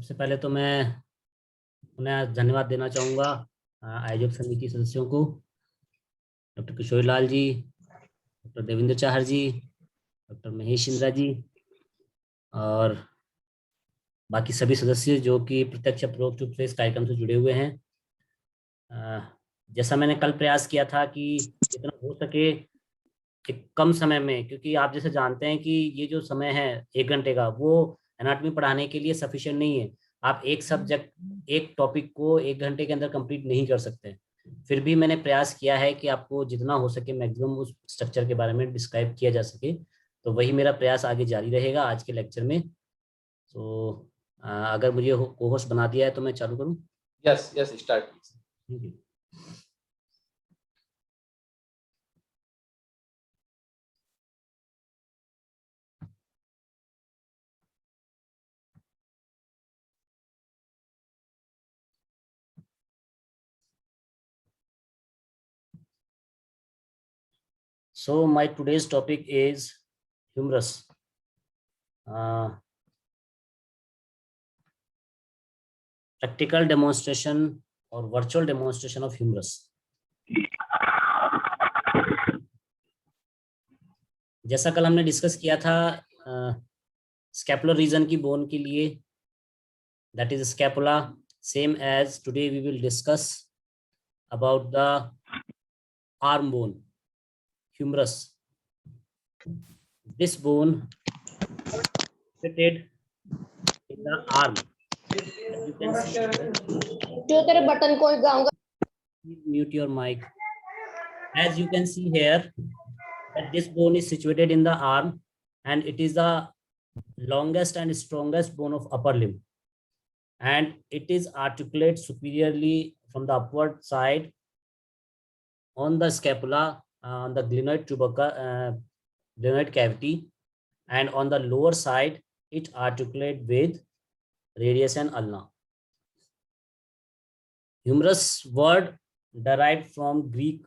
सबसे पहले तो मैं उन्हें धन्यवाद देना चाहूँगा आयोजक समिति सदस्यों को, डॉक्टर किशोर लाल जी, डॉक्टर देवेंद्र चाहर जी, डॉक्टर महेश इंद्रा जी और बाकी सभी सदस्य जो कि प्रत्यक्ष अप्रोच रूप से इस कार्यक्रम से जुड़े हुए हैं। जैसा मैंने कल प्रयास किया था कि जितना हो सके एक कम समय में, क्योंकि आप जैसे जानते हैं कि ये जो समय है 1 घंटे का, वो एनाटॉमी पढ़ाने के लिए सफिशिएंट नहीं है। आप एक सब्जेक्ट एक टॉपिक को 1 घंटे के अंदर कंप्लीट नहीं कर सकते। फिर भी मैंने प्रयास किया है कि आपको जितना हो सके मैक्सिमम उस स्ट्रक्चर के बारे में डिस्क्राइब किया जा सके। तो वही मेरा प्रयास आगे जारी रहेगा आज के लेक्चर में। तो अगर मुझे को होस्ट बना दिया है तो मैं चालू करूँ? Yes start. Thank you. So my today's topic is humerus. Practical demonstration or virtual demonstration of humerus. जैसा कल हमने डिस्कस किया था स्कैपुलर रीजन की बोन के लिए, that is scapula, same as today we will discuss about the arm bone, humerus. This bone fitted in the arm. As you can see here, जो तेरे बटन कोई गाऊंगा, mute your mic. As you can see here, that this bone is situated in the arm and it is the longest and strongest bone of upper limb, and it is articulate superiorly from the upward side on the scapula, on the glenoid tubercle, glenoid cavity, and on the lower side it articulate with radius and ulna. Humerus word derived from Greek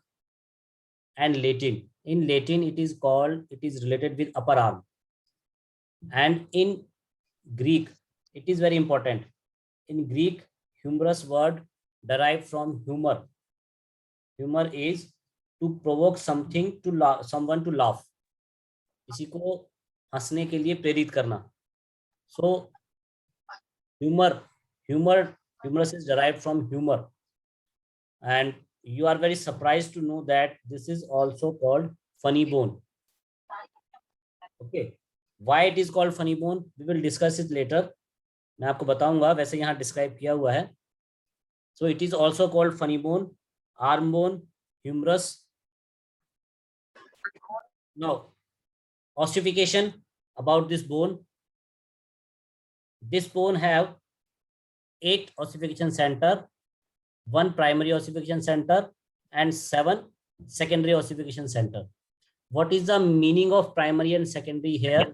and Latin. In Latin it is related with upper arm, and in Greek it is very important. In Greek, humerus word derived from humor. Humor is to provoke something to someone to laugh. किसी को हंसने के लिए प्रेरित करना. So humorous is derived from humor, and you are very surprised to know that this is also called funny bone. Okay, why it is called funny bone we will discuss it later. मैं आपको बताऊंगा, वैसे यहाँ describe किया हुआ है. So it is also called funny bone, arm bone, humerus. Now ossification about this bone. This bone have 8 ossification center, 1 primary ossification center and 7 secondary ossification center. What is the meaning of primary and secondary here?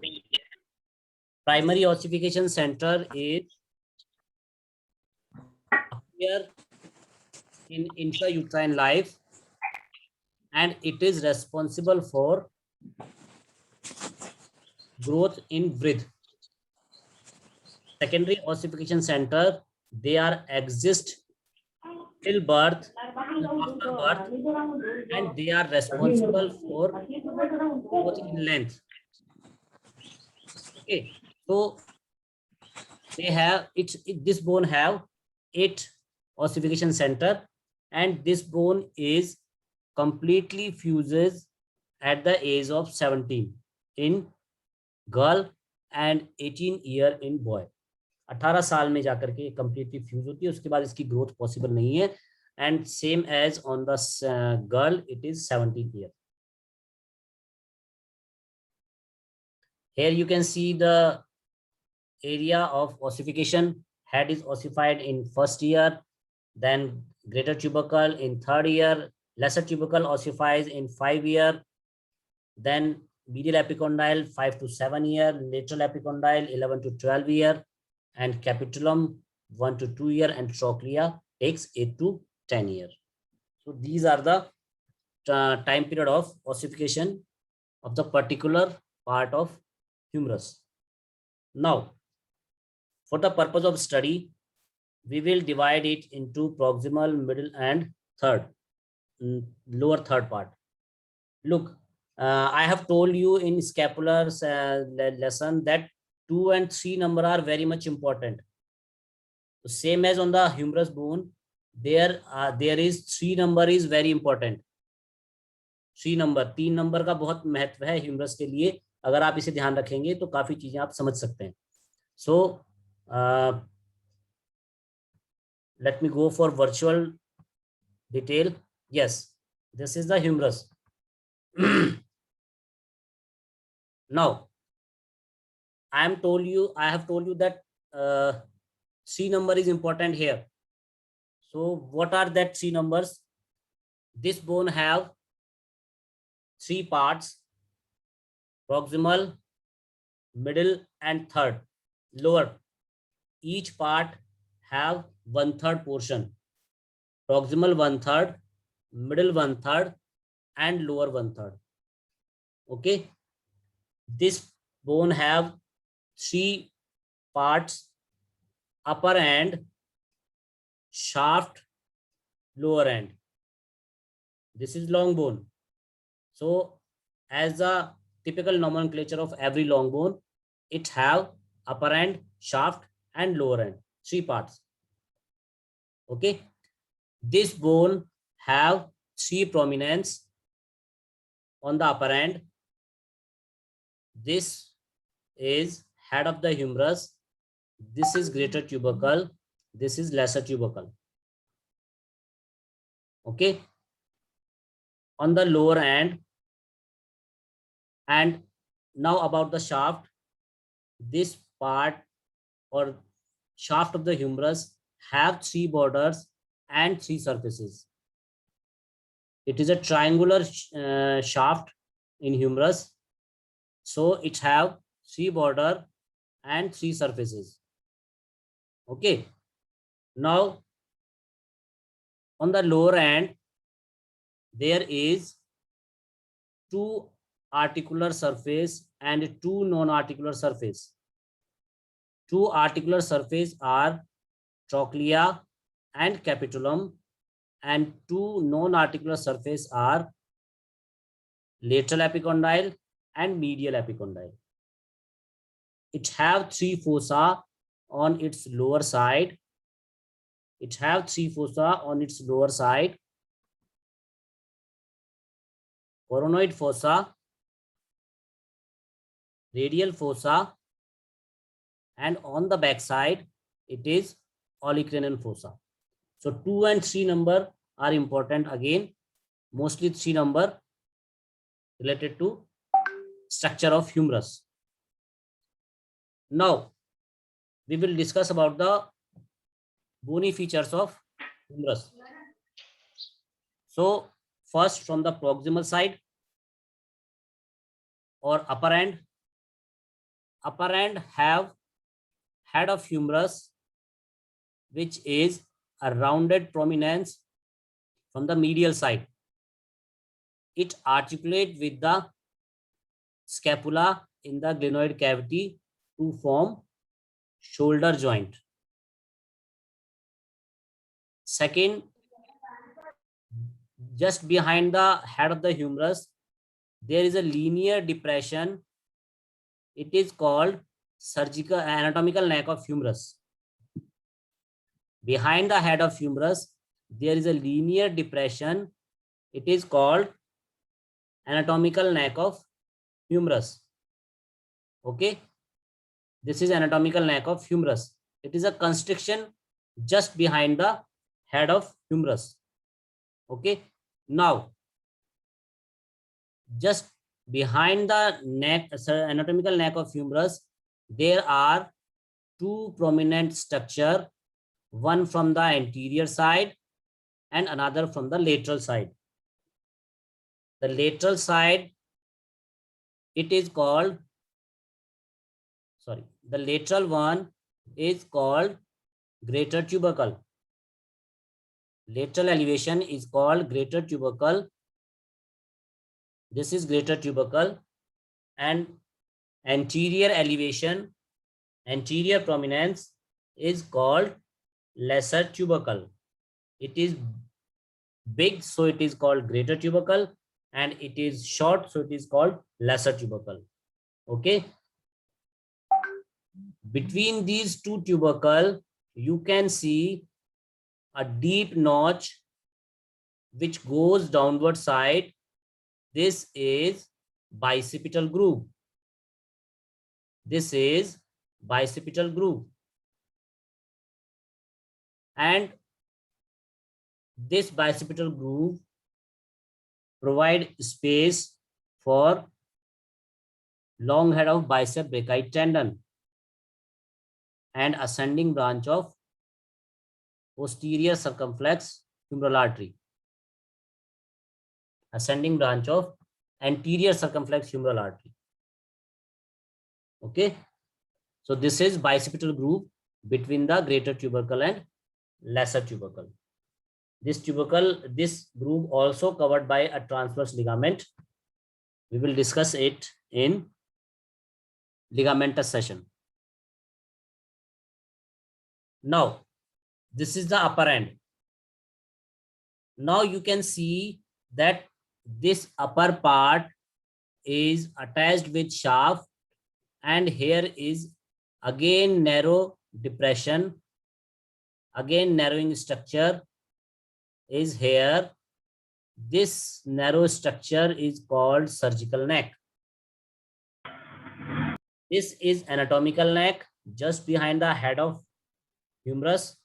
Primary ossification center is appear in intrauterine life and it is responsible for growth in breath. Secondary ossification center, they are exist till birth, after birth, and they are responsible for growth in length. Okay, so they have this bone have 8 ossification center, and this bone is completely fuses at the age of 17 in girl and 18 year in boy. 18 साल में जाकर के completely fuse होती है, उसके बाद इसकी growth possible नहीं है, and same as on the girl it is 17 year. Here you can see the area of ossification. Head is ossified in first year, then greater tubercle in 3rd year, lesser tubercle ossifies in 5 year, then medial epicondyle 5 to 7 year, lateral epicondyle 11 to 12 year, and capitulum 1 to 2 year, and trochlea takes 8 to 10 year. So these are the time period of ossification of the particular part of humerus. Now For the purpose of study, we will divide it into proximal, middle, and third, lower third part. Look, I have told you in scapular lesson that 2 and 3 number are very much important. So same as on the humerus bone, there is 3 number is very important. 3 number, 3 number का बहुत महत्व है humerus के लिए. अगर आप इसे ध्यान रखेंगे तो काफी चीजें आप समझ सकते हैं. सो let me go for virtual detail. Yes, this is the humerus. Now I have told you that 3 number is important here. So what are that 3 numbers? This bone have 3 parts: proximal, middle, and third, lower. Each part have 1/3 portion: proximal 1/3, middle 1/3, and lower 1/3. Okay, this bone have 3 parts: upper end, shaft, lower end. This is long bone. So as a typical nomenclature of every long bone, it have upper end, shaft, and lower end, 3 parts. Okay, this bone have 3 prominence on the upper end. This is head of the humerus. This is greater tubercle. This is lesser tubercle. Okay, on the lower end. And now about the shaft. This part or shaft of the humerus have 3 borders and 3 surfaces. It is a triangular shaft in humerus, so it have 3 border and 3 surfaces. Okay, now on the lower end there is 2 articular surface and 2 non-articular surface. 2 articular surface are trochlea and capitulum, and 2 non-articular surface are lateral epicondyle and medial epicondyle. It have 3 fossa on its lower side. It have 3 fossa on its lower side: coronoid fossa, radial fossa, and on the back side it is olecranon fossa. So 2 and 3 number are important again, mostly 3 number related to structure of humerus. Now we will discuss about the bony features of humerus. So first, from the proximal side or upper end have head of humerus, which is a rounded prominence from the medial side. It articulates with the scapula in the glenoid cavity to form shoulder joint. Second, just behind the head of the humerus, there is a linear depression. It is called surgical anatomical neck of humerus. Behind the head of humerus, there is a linear depression. It is called anatomical neck of humerus. Okay, this is anatomical neck of humerus. It is a constriction just behind the head of humerus. Okay, now just behind the neck, anatomical neck of humerus, there are 2 prominent structure, one from the anterior side and another from the lateral side. The lateral side, it is called, the lateral one is called greater tubercle. Lateral elevation is called greater tubercle. This is greater tubercle. And anterior elevation, anterior prominence is called lesser tubercle. It is big, so it is called greater tubercle, and it is short, so it is called lesser tubercle. Okay. Between these two tubercle, you can see a deep notch which goes downward side. This is bicipital groove. This is bicipital groove. And this bicipital groove provide space for long head of bicep brachii tendon and ascending branch of posterior circumflex humeral artery. Ascending branch of anterior circumflex humeral artery. Okay. So this is bicipital groove between the greater tubercle and lesser tubercle. This groove also covered by a transverse ligament. We will discuss it in ligamentous session. Now, this is the upper end. Now you can see that this upper part is attached with shaft, and here is again narrow depression, again narrowing structure is here. This narrow structure is called surgical neck. This is anatomical neck just behind the head of humerus.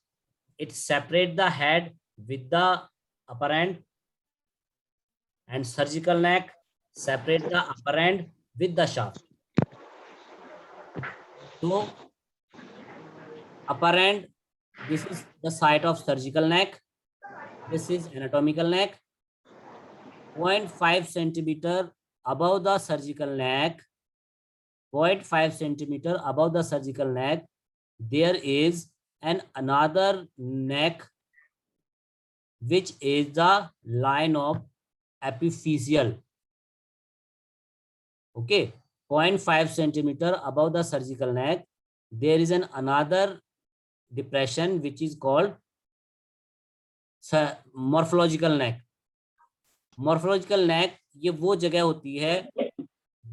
It separates the head with the upper end, and surgical neck separates the upper end with the shaft. So upper end, this is the site of surgical neck. This is anatomical neck. 0.5 centimeter above the surgical neck, 0.5 centimeter above the surgical neck, there is another neck, which is the line of epiphyseal. Okay, 0.5 centimeter above the surgical neck, there is another depression which is called morphological neck. Morphological neck ये वो जगह होती है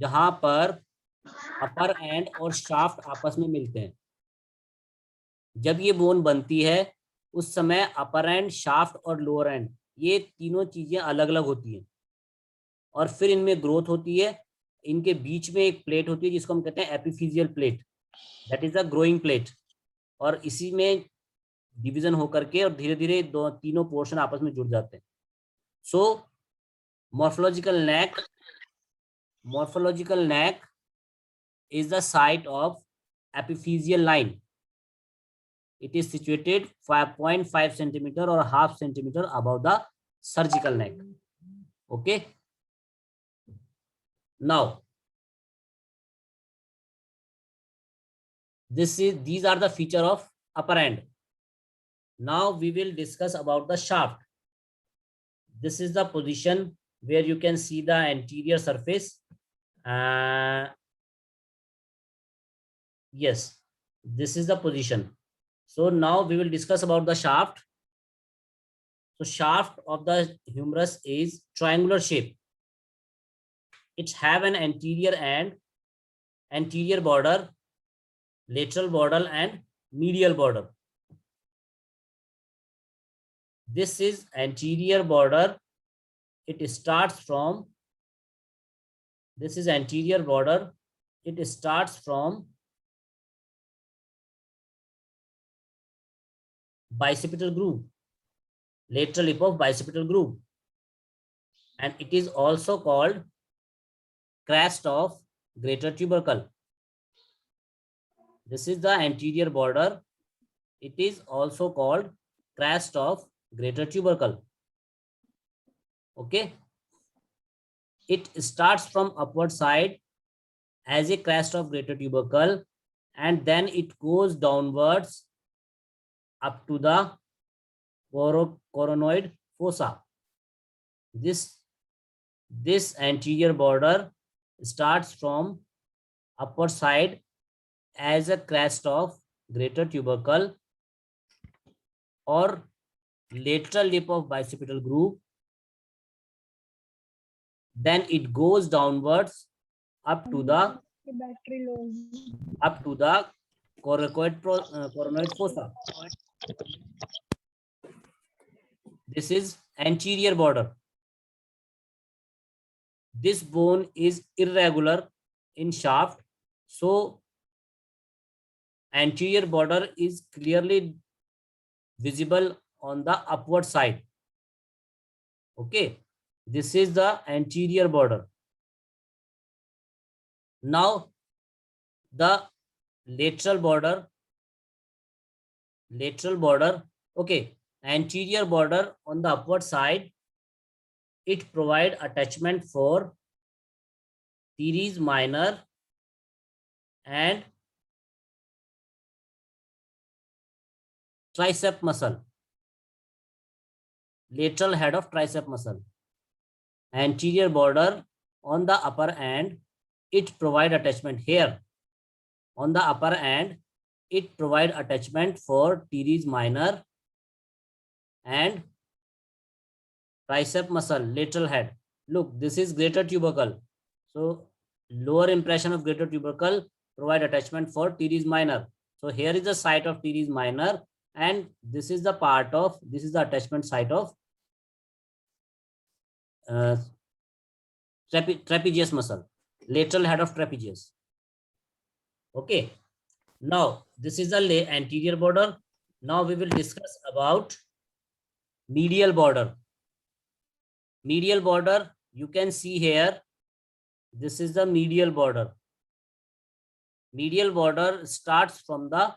जहां पर अपर and और shaft आपस में मिलते हैं. जब ये बोन बनती है उस समय अपर एंड, शाफ्ट और लोअर एंड, ये तीनों चीजें अलग अलग होती हैं और फिर इनमें ग्रोथ होती है. इनके बीच में एक प्लेट होती है जिसको हम कहते हैं epiphyseal plate, that is a growing plate, और इसी में डिवीजन होकर के और धीरे धीरे तीनों पोर्शन आपस में जुड़ जाते हैं. सो morphological neck is the site of epiphyseal line. It is situated 5.5 centimeter or half centimeter above the surgical neck. Okay. Now, these are the feature of upper end. Now we will discuss about the shaft. This is the position where you can see the anterior surface. Yes, this is the position. So now we will discuss about the shaft. So shaft of the humerus is triangular shape. It have an anterior border, lateral border and medial border. This is anterior border. It starts from, this is anterior border. It starts from bicipital groove, lateral lip of bicipital groove, and it is also called crest of greater tubercle. This is the anterior border. It is also called crest of greater tubercle. Okay. It starts from upward side as a crest of greater tubercle, and then it goes downwards up to the coronoid fossa. This anterior border starts from upper side as a crest of greater tubercle or lateral lip of bicipital groove, then it goes downwards up to the coronoid fossa. This is anterior border. This bone is irregular in shaft, so anterior border is clearly visible on the upward side. Okay, this is the anterior border. Now the lateral border, okay, anterior border on the upward side, it provide attachment for teres minor and tricep muscle, lateral head of tricep muscle. Anterior border on the upper end, it provide attachment here. On the upper end, it provide attachment for teres minor and tricep muscle, lateral head. Look, this is greater tubercle. So lower impression of greater tubercle provide attachment for teres minor. So here is the site of teres minor, and this is the part of, this is the attachment site of trapezius muscle, lateral head of trapezius. Okay. Now this is the anterior border. Now we will discuss about medial border. Medial border, you can see here, this is the medial border. Medial border starts from the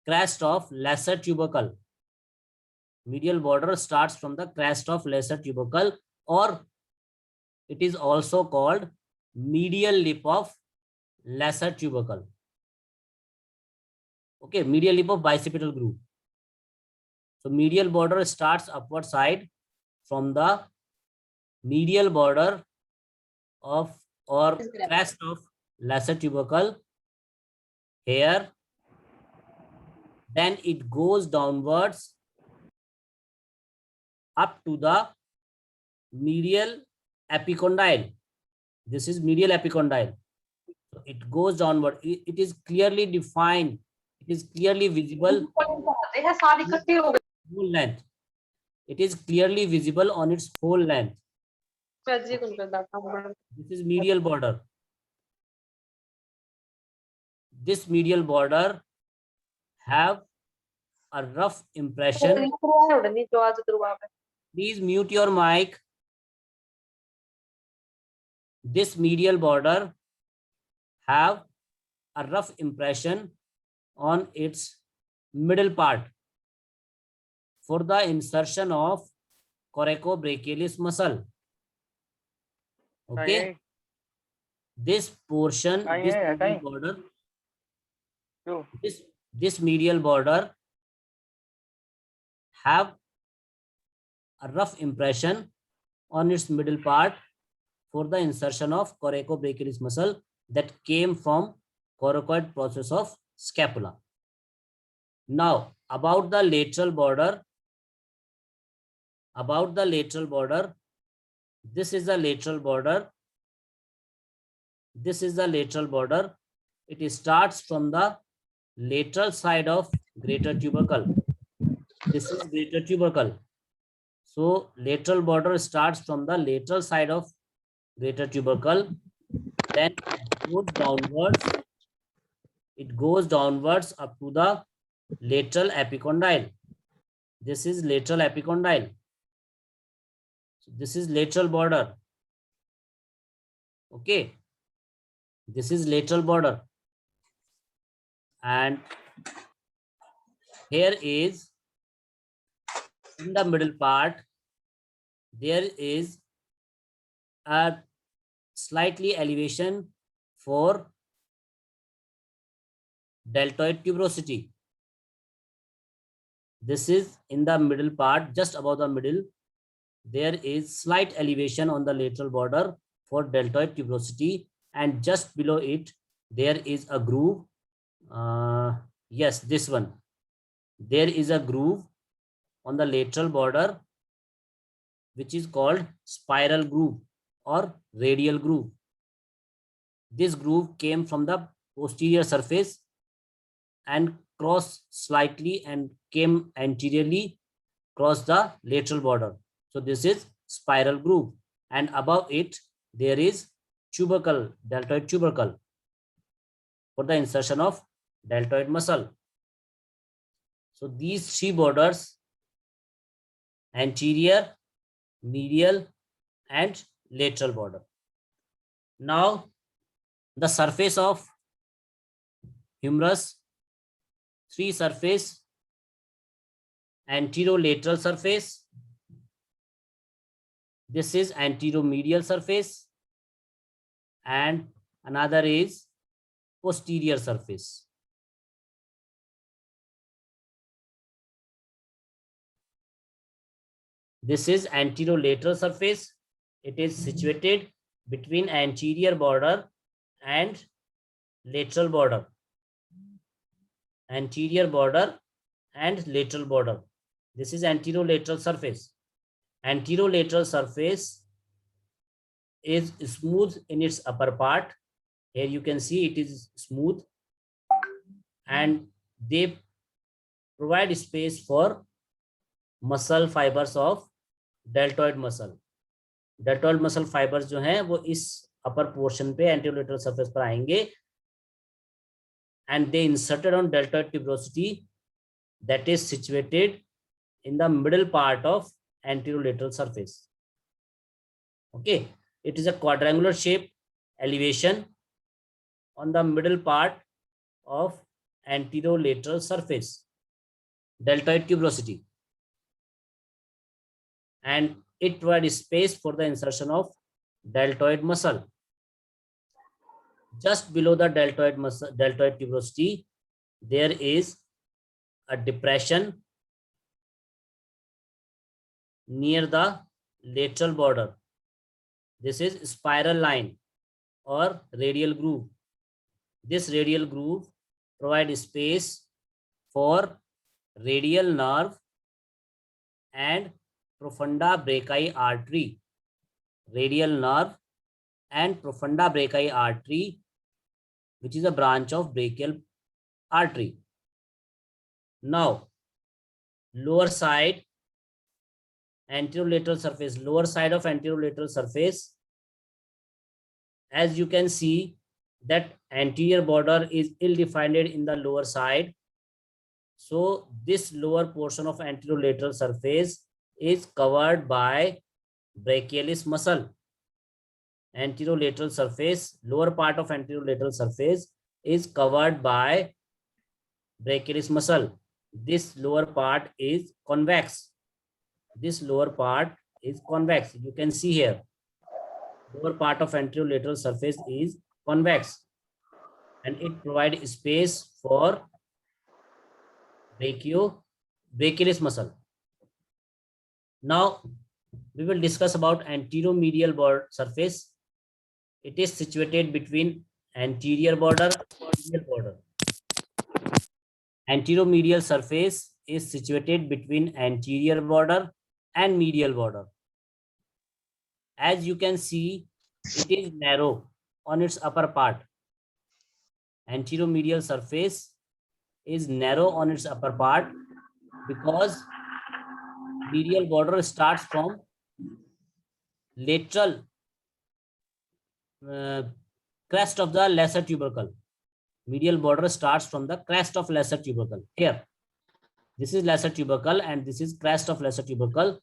crest of lesser tubercle. Medial border starts from the crest of lesser tubercle, or it is also called medial lip of lesser tubercle. Okay, medial lip of bicipital groove. So medial border starts upward side from the medial border of or crest of lesser tubercle here, then it goes downwards up to the medial epicondyle. This is medial epicondyle. So it goes downward. It is clearly defined. It is clearly visible. Whole length. It is clearly visible on its whole length. This is medial border. This medial border have a rough impression. Please mute your mic. This medial border have a rough impression on its middle part for the insertion of coracobrachialis muscle. Okay, this portion, this medial border, this medial border have a rough impression on its middle part for the insertion of coracobrachialis muscle that came from coracoid process of scapula. Now about the lateral border. This is the lateral border. This is the lateral border. It starts from the lateral side of greater tubercle. This is greater tubercle. So lateral border starts from the lateral side of greater tubercle. Then it goes downwards up to the lateral epicondyle. This is lateral epicondyle. So this is lateral border. Okay, this is lateral border, and here is in the middle part there is a slightly elevation for deltoid tuberosity. This is in the middle part, just above the middle. There is slight elevation on the lateral border for deltoid tuberosity, and just below it there is a groove Yes, this one. There is a groove on the lateral border which is called spiral groove or radial groove. This groove came from the posterior surface and crossed slightly and came anteriorly across the lateral border. So this is spiral groove, and above it there is tubercle, deltoid tubercle, for the insertion of deltoid muscle. So these three borders, anterior, medial, and lateral border. Now the surface of humerus, three surface: anterolateral surface, this is anteromedial surface, and another is posterior surface. This is anterolateral surface. It is situated between anterior border and lateral border. Anterior border and lateral border. This is anterolateral surface. Anterolateral surface is smooth in its upper part. Here you can see it is smooth, and they provide space for muscle fibers of deltoid muscle. Deltoid muscle fibers जो हैं वो इस upper portion पे anterolateral surface पर आएंगे, and they inserted on deltoid tuberosity that is situated in the middle part of anterolateral surface. Okay, it is a quadrangular shape elevation on the middle part of anterolateral surface, deltoid tuberosity, and it provides space for the insertion of deltoid muscle. Just below the deltoid muscle, deltoid tuberosity, there is a depression near the lateral border. This is spiral line or radial groove. This radial groove provides space for radial nerve and profunda brachii artery. Radial nerve and profunda brachii artery, which is a branch of brachial artery. Now, lower side, anterolateral surface, lower side of anterolateral surface, as you can see that anterior border is ill-defined in the lower side. So this lower portion of anterolateral surface is covered by brachialis muscle. Anterolateral surface, lower part of anterolateral surface is covered by brachialis muscle. This lower part is convex. This lower part is convex. You can see here, lower part of anterolateral surface is convex, and it provides space for brachialis muscle. Now we will discuss about anteromedial border surface. It is situated between anterior border and medial border. Anteromedial surface is situated between anterior border and medial border. As you can see, it is narrow on its upper part. Anteromedial surface is narrow on its upper part because medial border starts from lateral crest of the lesser tubercle. Medial border starts from the crest of lesser tubercle. Here, this is lesser tubercle and this is crest of lesser tubercle.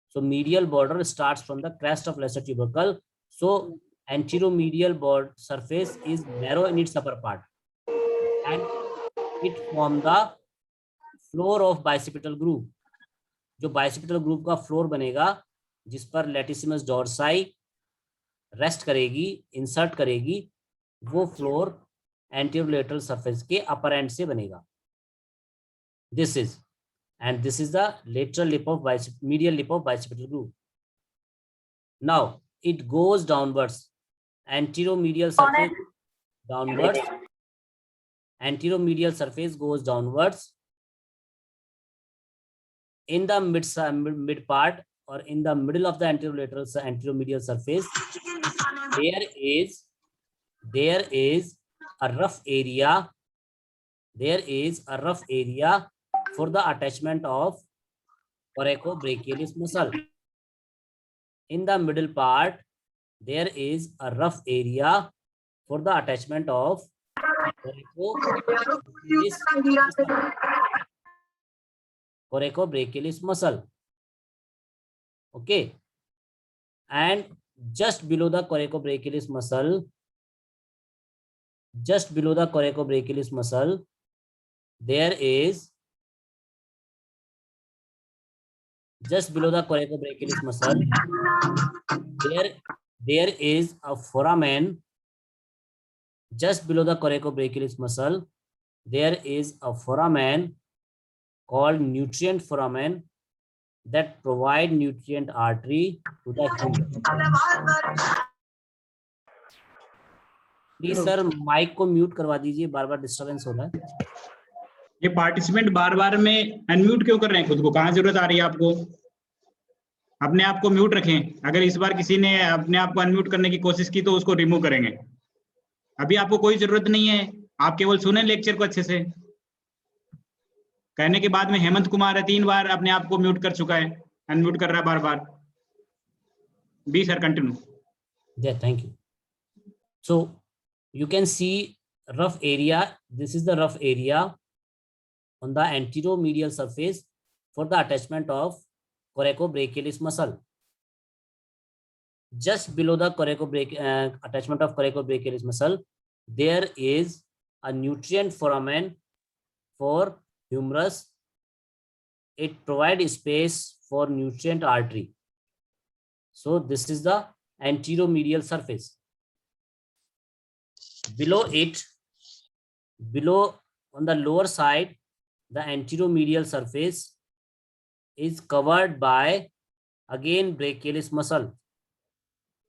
So medial border starts from the crest of lesser tubercle. So anteromedial border surface is narrow in its upper part, and it forms the floor of bicipital groove. जो bicipital groove का floor बनेगा जिस पर latissimus dorsi rest करेगी, insert करेगी, वो floor एंटीरोलेटरल surface के अपर and से बनेगा. This is, and this is the lateral lip of medial lip of bicipital groove. Now it goes downwards, anteromedial surface downwards, Anteromedial surface goes downwards. In the mid part or in the middle of the anteromedial surface, there is a rough area. There is a rough area for the attachment of coracobrachialis muscle. In the middle part, there is a rough area for the attachment of coracobrachialis muscle. Okay. And just below the coracobrachialis muscle, there is there is a foramen. Just below the coracobrachialis muscle, there is a foramen called nutrient foramen that provide nutrient artery to the humerus. Please sir mike को mute करवा दीजिए, बार बार disturbance हो रहा है। ये participant बार बार में unmute क्यों कर रहे हैं खुद को? कहाँ जरूरत आ रही है आपको? अपने आप को म्यूट रखें। अगर इस बार किसी ने अपने आप को अनम्यूट करने की कोशिश की तो उसको रिमूव करेंगे। अभी आपको कोई जरूरत नहीं है, आप केवल सुने लेक्चर को अच्छे से। कहने के बाद में हेमंत कुमार है 3 बार अपने आप को म्यूट कर चुका है, अनम्यूट कर रहा है बार बार। बी sir continue. Yeah, thank you. So you can see rough area. This is the rough area on the anteromedial surface for the attachment of coracobrachialis muscle. Just below the attachment of coracobrachialis muscle, there is a nutrient foramen for humerus. It provides space for nutrient artery. So this is the anteromedial surface. Below it, on the lower side, the anteromedial surface is covered by again brachialis muscle.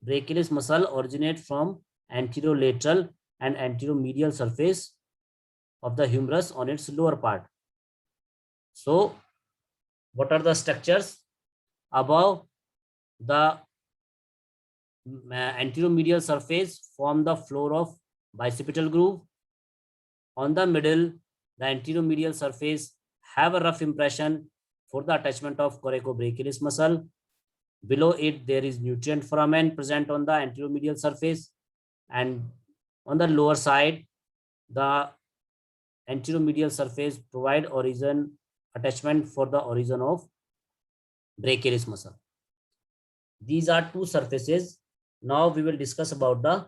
Brachialis muscle originates from anterolateral and anteromedial surface of the humerus on its lower part. So what are the structures? Above, the anteromedial surface form the floor of bicipital groove. On the middle, the anteromedial surface have a rough impression for the attachment of coracobrachialis muscle. Below it, there is nutrient foramen present on the anteromedial surface, and on the lower side, the anteromedial surface provide attachment for the origin of brachialis muscle. These are two surfaces. Now we will discuss about the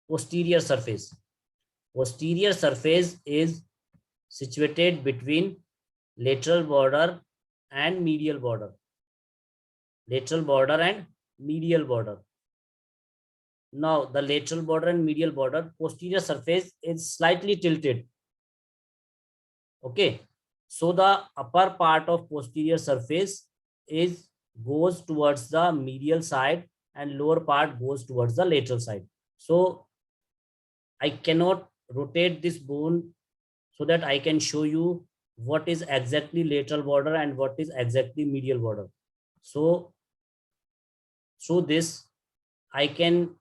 posterior surface. Posterior surface is situated between lateral border and medial border. Lateral border and medial border. Now the lateral border and medial border, posterior surface is slightly tilted. Okay, so the upper part of posterior surface goes towards the medial side and lower part goes towards the lateral side. So I cannot rotate this bone so that I can show you what is exactly lateral border and what is exactly medial border. So through this, I can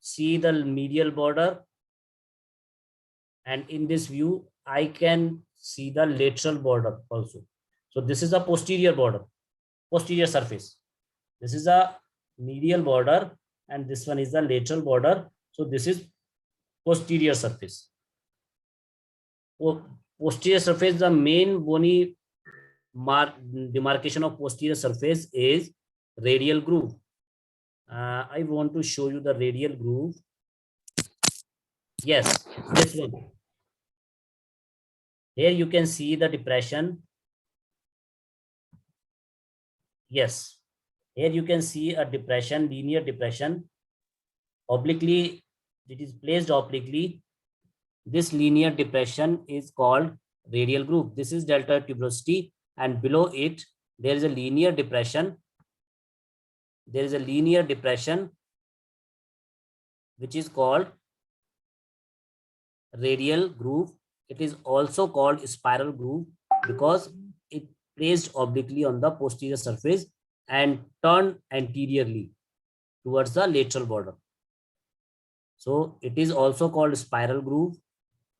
see the medial border, and in this view, I can see the lateral border also. So this is a posterior border, posterior surface. This is a medial border and this one is the lateral border. So this is posterior surface. Posterior surface, the main bony demarcation of posterior surface is radial groove. I want to show you the radial groove. Yes, this one. Here you can see the depression. Yes, here you can see a depression, linear depression. Obliquely, it is placed obliquely. This linear depression is called radial groove. This is delta tuberosity, and below it, there is a linear depression. There is a linear depression which is called radial groove. It is also called spiral groove because it placed obliquely on the posterior surface and turned anteriorly towards the lateral border. So it is also called spiral groove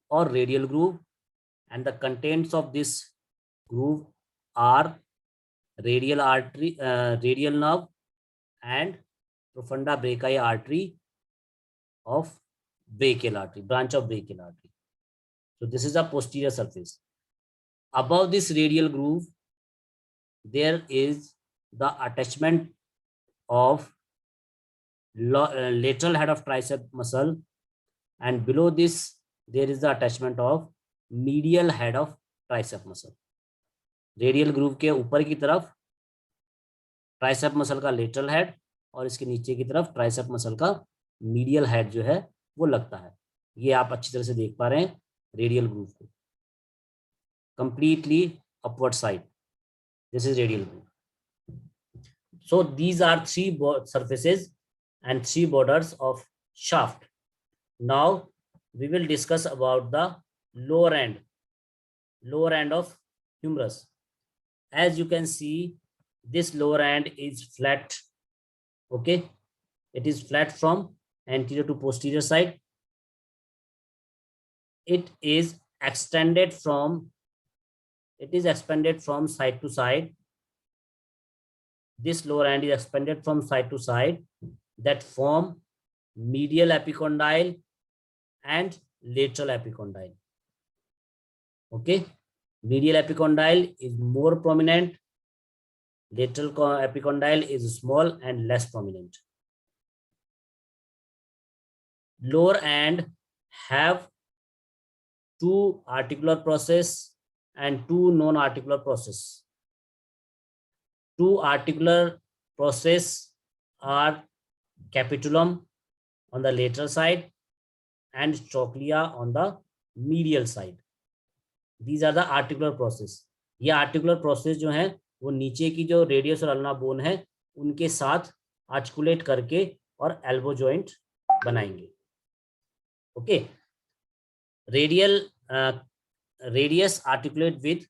or radial groove, and the contents of this groove are radial artery, radial nerve, and profunda brachii artery of brachial artery, branch of brachial artery. So this is a posterior surface. Above this radial groove, there is the attachment of lateral head of tricep muscle, and below this there is the attachment of medial head of tricep muscle. Radial groove के ऊपर की तरफ tricep muscle का lateral head और इसके नीचे की तरफ ट्राइसेप मसल का मीडियल हेड जो है वो लगता है। ये आप अच्छी तरह से देख पा रहे हैं रेडियल ग्रूव को, completely upward side, this is radial groove. So these are 3 surfaces and 3 borders of shaft. Now we will discuss about the lower end of humerus. As you can see, this lower end is flat. Okay, it is flat from anterior to posterior side. It is expanded from side to side. This lower end is expanded from side to side that form medial epicondyle and lateral epicondyle. Okay, medial epicondyle is more prominent, lateral epicondyle is small and less prominent. Lower end have 2 articular process and 2 non-articular process. 2 articular process are capitulum on the lateral side and trochlea on the medial side. These are the articular process. ये articular process जो है वो नीचे की जो radius और ulna bone है उनके साथ आर्टिकुलेट करके और एल्बो जॉइंट बनाएंगे। Okay, radius articulate with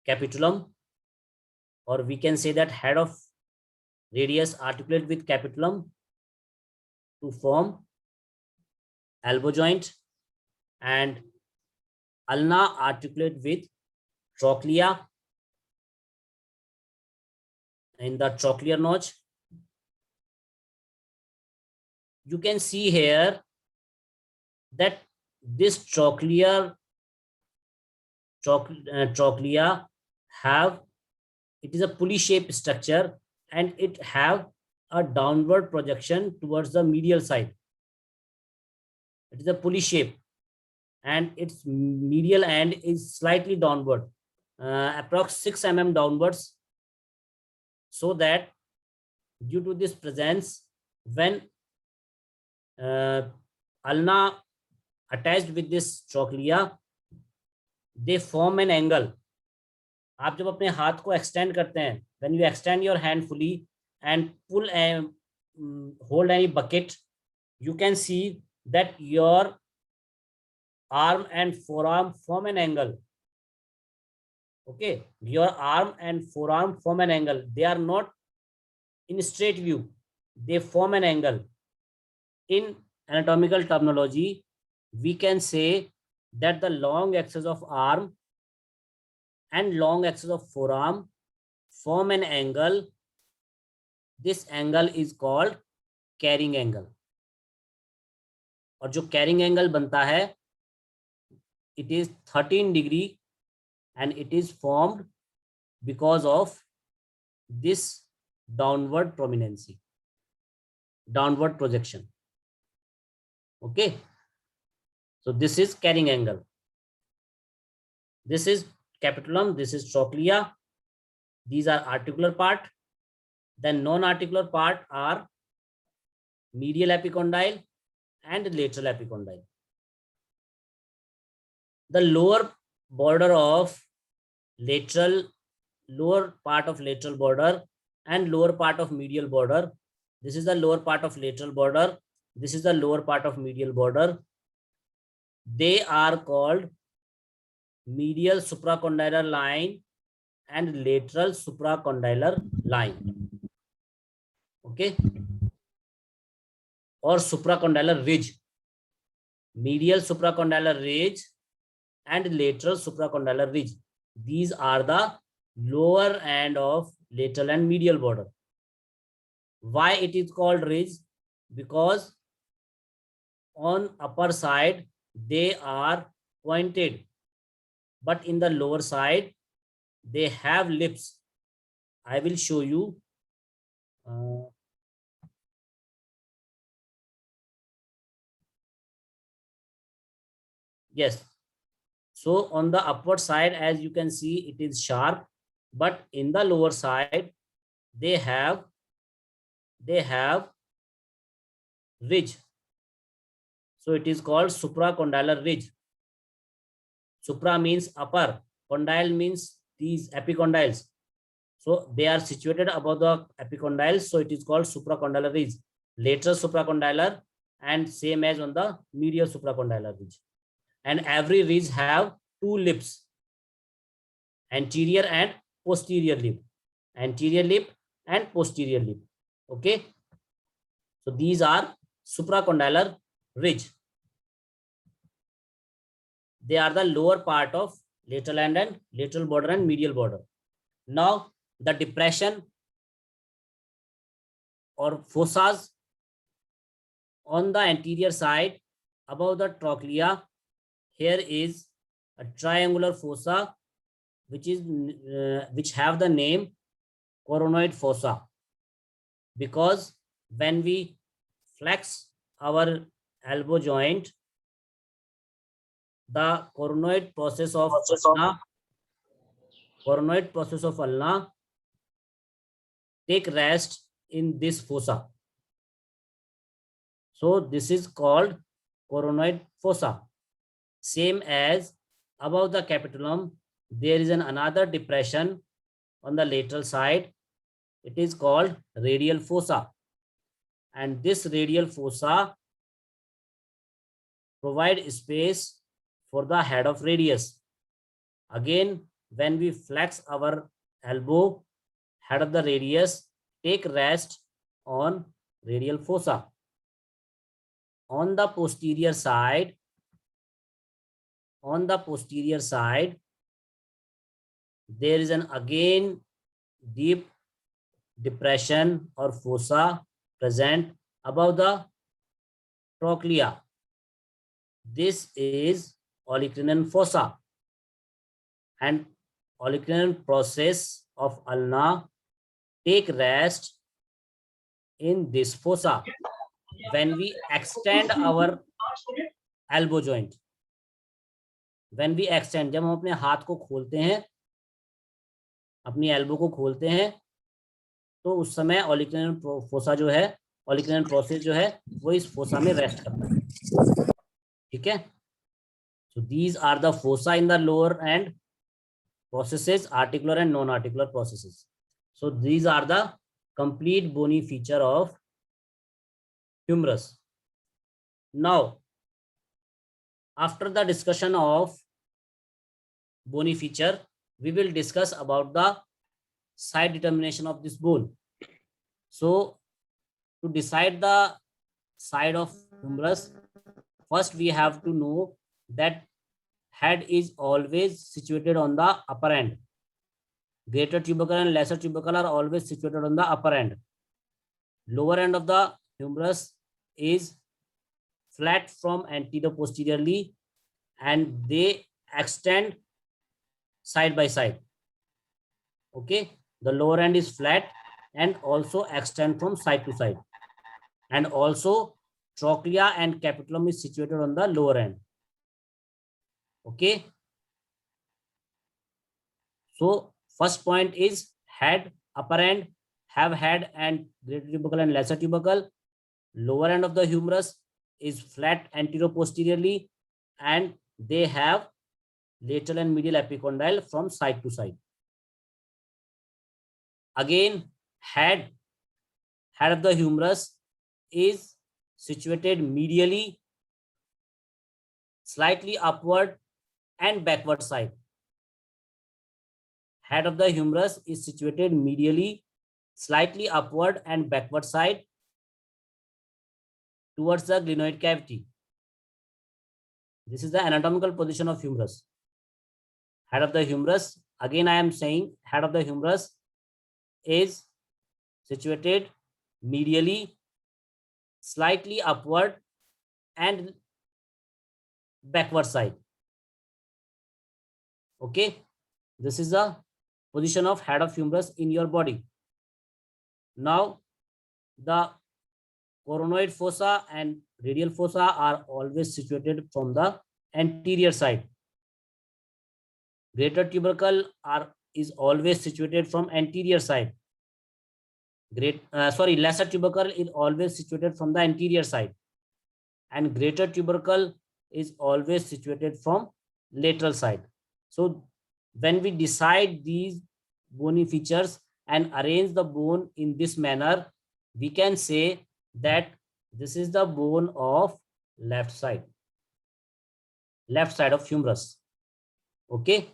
capitulum, or we can say that head of radius articulate with capitulum to form elbow joint, and ulna articulate with trochlea in the trochlear notch. You can see here that this trochlea have, it is a pulley shaped structure and it have a downward projection towards the medial side. It is a pulley shape and its medial end is slightly downward, approx 6 mm downwards, so that due to this presence, when ulna attached with this trochlea, they form an angle. आप जब अपने हाथ को extend करते हैं, when you extend your hand fully and pull and hold any bucket, you can see that your arm and forearm form an angle. Okay, your arm and forearm form an angle. They are not in straight view, they form an angle. In anatomical terminology, we can say that the long axis of arm and long axis of forearm form an angle. This angle is called carrying angle. और जो carrying angle बनता है, it is 13 degree and it is formed because of this downward prominency, downward projection. Okay, so this is carrying angle. This is capitulum, this is trochlea. These are articular part. Then non-articular part are medial epicondyle and lateral epicondyle. The lower border of lateral, lower part of lateral border and lower part of medial border. This is the lower part of lateral border. This is the lower part of medial border. They are called medial supracondylar line and lateral supracondylar line. Okay, or supracondylar ridge. Medial supracondylar ridge and lateral supracondylar ridge. These are the lower end of lateral and medial border. Why it is called ridge? Because on upper side they are pointed, but in the lower side they have lips. I will show you. Yes. So on the upward side, as you can see, it is sharp, but in the lower side, they have ridge. So it is called supracondylar ridge. Supra means upper, condyle means these epicondyles. So they are situated above the epicondyles. So it is called supracondylar ridge. Lateral supracondylar and same as on the medial supracondylar ridge. And every ridge have two lips, anterior and posterior lip, anterior lip and posterior lip. Okay, so these are supracondylar ridge. They are the lower part of lateral end and lateral border and medial border. Now the depression or fossas on the anterior side above the trochlea. Here is a triangular fossa which have the name coronoid fossa, because when we flex our elbow joint, the coronoid process of ulna take rest in this fossa. So this is called coronoid fossa. Same as above the capitulum, there is another depression on the lateral side. It is called radial fossa, and this radial fossa provide space for the head of radius. Again, when we flex our elbow, head of the radius take rest on radial fossa. On the posterior side, there is again deep depression or fossa present above the trochlea. This is olecranon fossa, and olecranon process of ulna take rest in this fossa when we extend our elbow joint. When we extend, जब हम अपने हाथ को खोलते हैं, अपनी elbow को खोलते हैं, तो उस समय ओलिक्रेनल फोसा जो है, ओलिक्रेनल प्रोसेस जो है, वो इस फोसा में रेस्ट करता है. ठीक है. So these are the fossa in the lower end processes, articular and non-articular processes. So these are the complete bony feature of humerus. Now, after the discussion of bony feature, we will discuss about the side determination of this bone. So to decide the side of humerus, first we have to know that head is always situated on the upper end. Greater tubercle and lesser tubercle are always situated on the upper end. Lower end of the humerus is flat from anterior posteriorly, and they extend side by side. Okay, the lower end is flat and also extend from side to side, and also trochlea and capitulum is situated on the lower end. Okay, so first point is head, upper end have head and greater tubercle and lesser tubercle. Lower end of the humerus is flat anterior posteriorly, and they have lateral and medial epicondyle from side to side. Again, head of the humerus is situated medially slightly upward and backward side. Head of the humerus is situated medially, slightly upward and backward side towards the glenoid cavity. This is the anatomical position of humerus. Head of the humerus, again I am saying, head of the humerus is situated medially, slightly upward and backward side. Okay, this is the position of head of humerus in your body. Now the coronoid fossa and radial fossa are always situated from the anterior side. Greater tubercle is always situated from anterior side. Lesser tubercle is always situated from the anterior side, and greater tubercle is always situated from lateral side. So when we decide these bony features and arrange the bone in this manner, we can say that this is the bone of left side of humerus. Okay,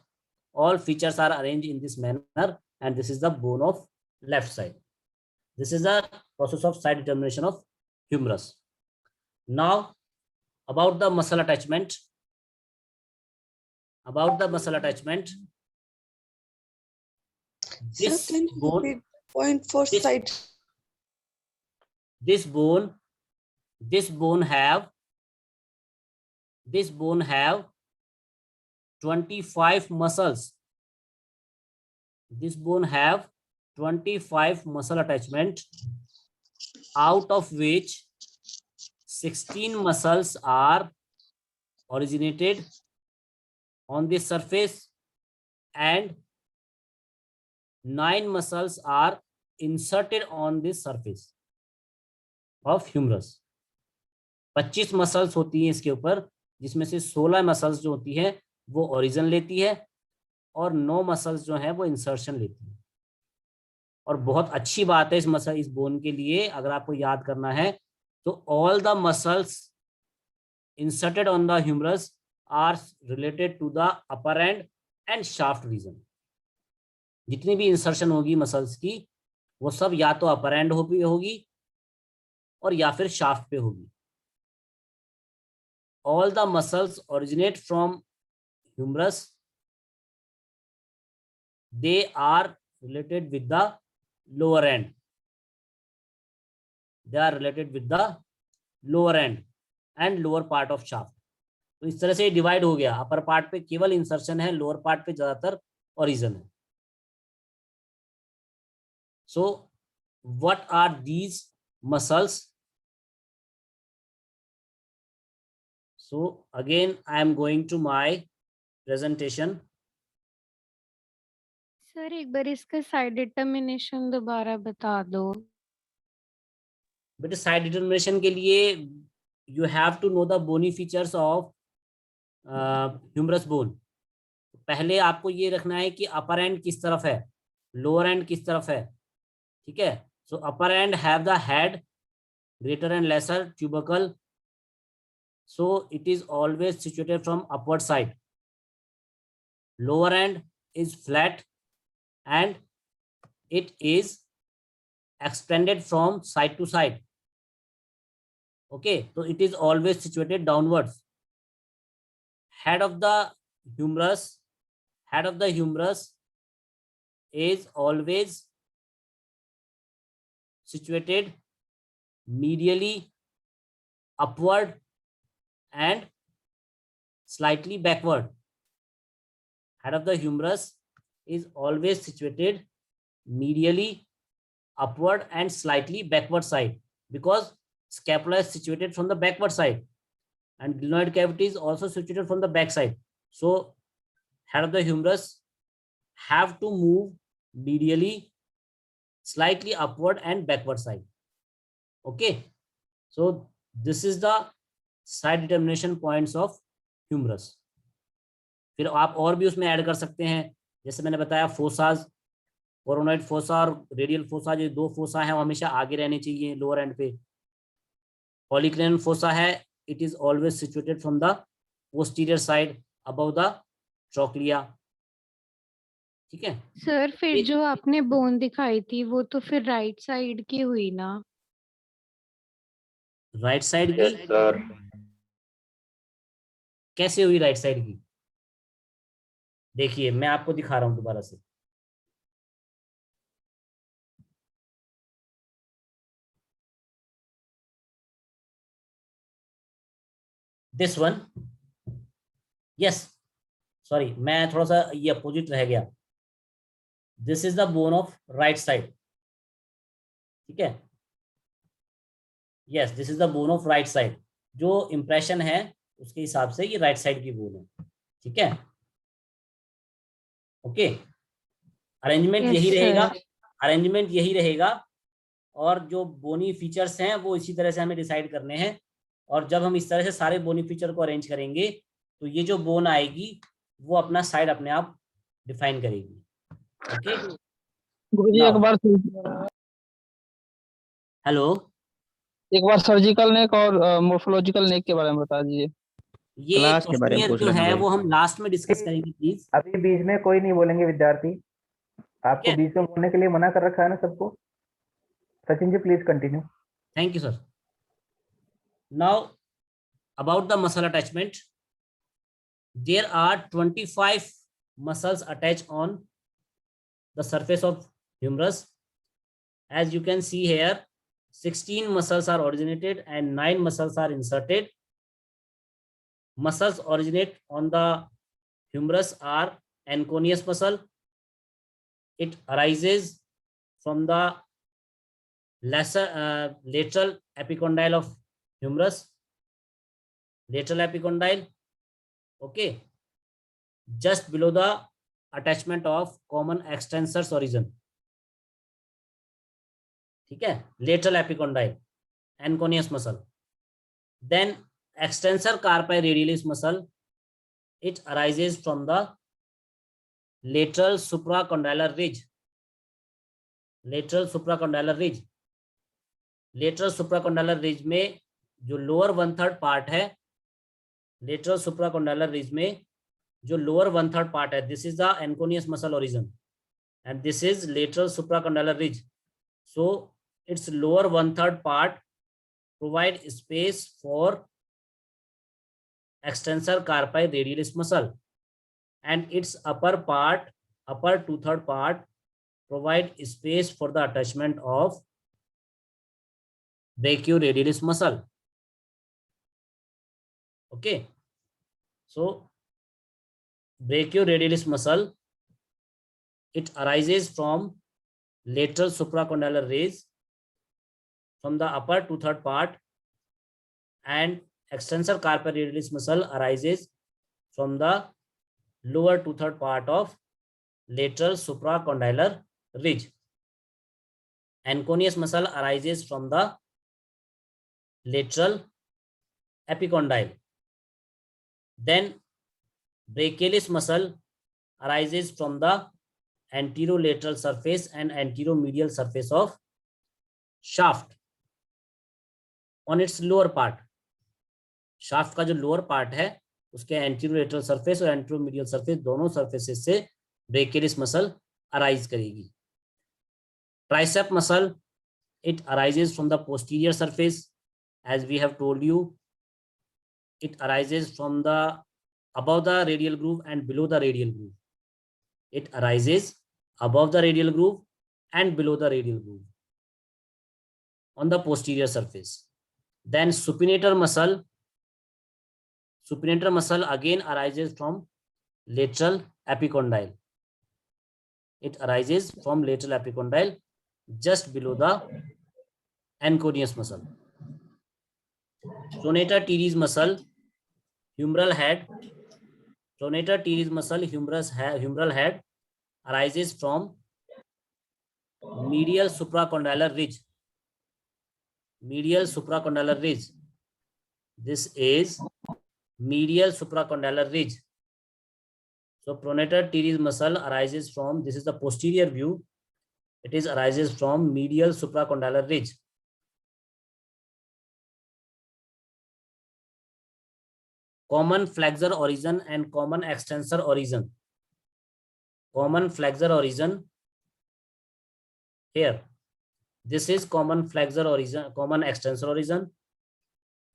all features are arranged in this manner, and this is the bone of left side. This is the process of side determination of humerus. Now about the muscle attachment. This bone, point for side. This bone have 25 muscles. This bone have 25 muscle attachment, out of which 16 muscles are originated on this surface and 9 muscles are inserted on this surface of humerus. 25 muscles होती हैं इसके ऊपर, जिसमें से 16 muscles जो होती है वो ओरिजिन लेती है और 9 मसल्स जो है वो इंसर्शन लेती है. और बहुत अच्छी बात है इस बोन के लिए, अगर आपको याद करना है तो all the muscles inserted on the humerus are related to the upper end and shaft region. जितनी भी इंसर्शन होगी मसल्स की वो सब या तो अपर एंड होगी और या फिर शाफ्ट पे होगी. All the muscles originate from humerus, they are related with the lower end. They are related with the lower end and lower part of shaft. तो इस तरह से डिवाइड हो गया. अपर पार्ट पे केवल इंसर्शन है, लोअर पार्ट पे ज्यादातर ओरिजिन है. So what are these muscles? So again I am going to my presentation. Sir एक बार इसका साइड डिटर्मिनेशन दोबारा बता दो. बेटे साइड डिटर्मिनेशन के लिए you have to know the bony features of humerus bone. पहले आपको ये रखना है कि अपर एंड किस तरफ है, लोअर एंड किस तरफ है. ठीक है. So upper end have the head, greater and lesser tubercle. So it is always situated from upward side. Lower end is flat and it is extended from side to side. Okay, so it is always situated downwards. Head of the humerus is always situated medially, upward and slightly backward. Head of the humerus is always situated medially, upward and slightly backward side, because scapula is situated from the backward side and glenoid cavity is also situated from the back side. So head of the humerus have to move medially, slightly upward and backward side. Okay, so this is the side determination points of humerus. फिर आप और भी उसमें add कर सकते हैं, जैसे मैंने बताया फोसाज, कोरोनॉइड फोसा और रेडियल फोसा, जो 2 फोसा है वो हमेशा आगे रहने चाहिए लोअर एंड पे. पॉलीक्रेनियल फोसा है, it is always situated from the posterior side above the trochlea. ठीक है सर फिर जो आपने बोन दिखाई थी वो तो फिर राइट साइड की हुई ना? राइट साइड की यस सर। कैसे हुई राइट साइड की? देखिए मैं आपको दिखा रहा हूं दोबारा से। दिस वन, यस, सॉरी मैं थोड़ा सा ये अपोजिट रह गया। This is the bone of right side, ठीक है। Yes, this is the bone of right side. जो इंप्रेशन है उसके हिसाब से ये राइट साइड की बोन है, ठीक है। ओके, अरेंजमेंट Yes, यही रहेगा, sir. अरेंजमेंट यही रहेगा। और जो बोनी फीचर्स हैं वो इसी तरह से हमें डिसाइड करने हैं। और जब हम इस तरह से सारे बोनी फीचर को अरेंज करेंगे तो ये जो बोन आएगी वो अपना साइड अपने आप डिफाइन करेगी। ओके, गुरुजी एक बार हेलो, सर्जिकल नेक और मोर्फोलॉजिकल नेक के बारे में बता दीजिए। ये क्लास के बारे में क्वेश्चनियर पूछ जो रहे हैं है भाई। वो हम लास्ट में डिस्कस करेंगे प्लीज। अभी बीच में कोई नहीं बोलेंगे विद्यार्थी, आपको Okay. बीच में बोलने के लिए मना कर रखा है ना सबको। Sachin ji please continue. Thank you sir. Now about the muscle attachment, there are 25 muscles attached on the surface of humerus. As you can see here, 16 muscles are originated and 9 muscles are inserted. Muscles originate on the humerus are anconeus muscle. It arises from the lateral epicondyle of humerus. Lateral epicondyle, okay, just below the attachment of common extensors origin. ठीक है, lateral epicondyle, anconeus muscle. Then extensor carpi radialis muscle, it arises from the lateral supracondylar ridge. Lateral supracondylar ridge, lateral supracondylar ridge में जो lower 1/3 part है, lateral supracondylar ridge में जो lower 1/3 part है, this is the anconeus muscle origin and this is lateral supracondylar ridge. So its lower 1/3 part provide space for extensor carpi radialis muscle and its upper 2/3 part provide space for the attachment of brachioradialis muscle. Okay, so brachioradialis muscle, it arises from lateral supracondylar ridge from the upper 2/3 part and extensor carpi radialis muscle arises from the lower 2/3 part of lateral supracondylar ridge. Anconeus muscle arises from the lateral epicondyle. Then brachialis muscle arises from the anterolateral surface and anteromedial surface of shaft on its lower part. Shaft का जो lower part है उसके एंटीरोलेटरल surface और एंटीरोमीडियल surface दोनों surfaces से brachialis muscle arise करेगी. Tricep muscle, it arises from the posterior surface, as we have told you. It arises from the above the radial groove and below the radial groove. It arises above the radial groove and below the radial groove on the posterior surface. Then supinator muscle. Supinator muscle again arises from lateral epicondyle. It arises from lateral epicondyle just below the anconeus muscle. Pronator teres muscle, humeral head. Pronator teres muscle, humeral head arises from medial supracondylar ridge. Medial supracondylar ridge. This is medial supracondylar ridge. So pronator teres muscle arises from, this is the posterior view, it is arises from medial supracondylar ridge. common flexor origin and common extensor origin. Common flexor origin here. This is common flexor origin, common extensor origin,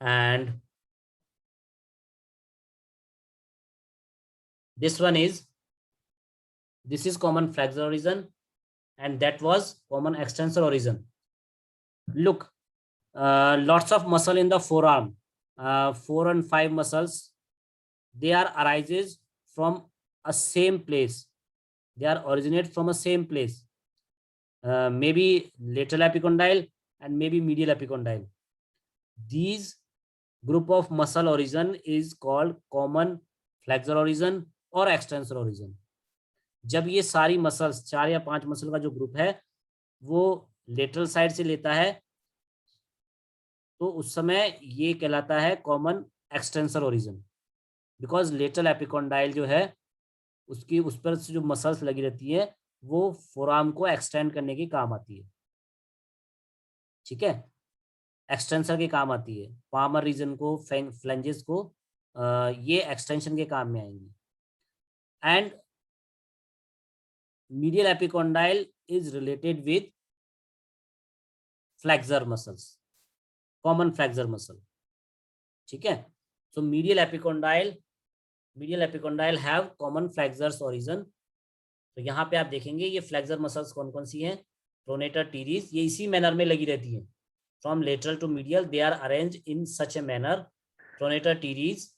and this is common flexor origin, and that was common extensor origin. Look, lots of muscle in the forearm, 4 and 5 muscles, they are arises from a same place. They are originate from a same place. Maybe lateral epicondyle and maybe medial epicondyle. These group of muscle origin is called common flexor origin और extensor origin. जब ये सारी muscles 4 या 5 muscle का जो group है वो lateral side से लेता है तो उस समय ये कहलाता है common extensor origin, because lateral epicondyle जो है उसकी उस पर जो मसल्स लगी रहती है वो फोरआर्म को एक्सटेंड करने के काम आती है. ठीक है, एक्सटेंसर के काम आती है. पामर रीजन को, फ्लेंजेस को ये एक्सटेंशन के काम में आएंगी. And medial epicondyle is related with flexor muscles, common flexor muscle. ठीक है, so medial epicondyle have common flexors origin. तो यहाँ पे आप देखेंगे ये फ्लेक्सर मसल्स कौन कौन सी हैं. प्रोनेटर टीरीज, ये इसी मैनर में लगी रहती हैं. From lateral to medial they are arrange in such a manner. Pronator teres,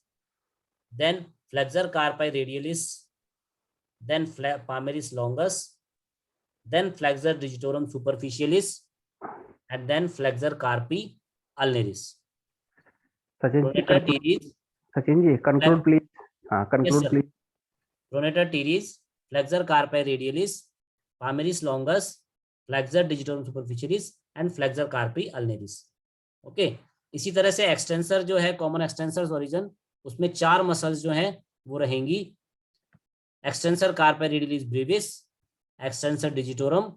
then flexor carpi radialis, then palmaris longus, then flexor digitorum superficialis, and then flexor carpi ulnaris. Pronator teres. Sachin ji conclude please. हाँ, conclude Yes, please. Pronator teres, flexor carpi radialis, palmaris longus, flexor digitorum superficialis, and flexor carpi ulnaris. Okay, इसी तरह से extensor जो है common extensor origin, उसमें 4 muscles जो हैं वो रहेंगी. Extensor carpi radialis brevis, extensor digitorum,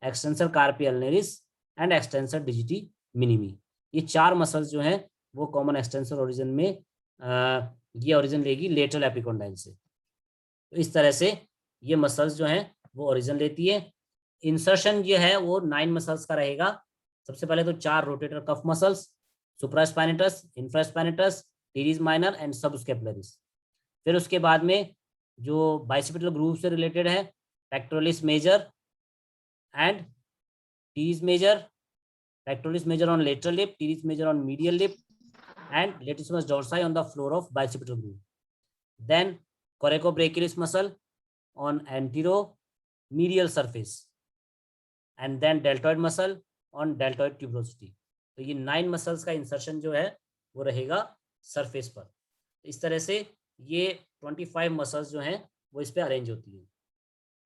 extensor carpi ulnaris and extensor digiti minimi. ये 4 मसल्स जो हैं वो कॉमन एक्सटेंसर ओरिजिन में ये ओरिजिन लेगी लेटरल एपिकोंडाइल से. तो इस तरह से ये मसल्स जो हैं वो ओरिजिन लेती है. इंसर्शन जो है वो 9 मसल्स का रहेगा. सबसे पहले तो 4 rotator cuff muscles, supraspinatus, infraspinatus, teres minor and subscapularis. फिर उसके बाद में जो बाइसेप्टल ग्रूव से रिलेटेड है, pectoralis major and teres major. Pectoralis major on lateral lip, teres major on medial lip, and latissimus dorsi on the floor of bicipital groove. Then coracobrachialis muscle on antero medial surface, and then deltoid muscle on deltoid tuberosity. तो ये 9 muscles का insertion जो है वो रहेगा surface पर. इस तरह से ये 25 मसल्स जो हैं वो इस पे अरेंज होती है.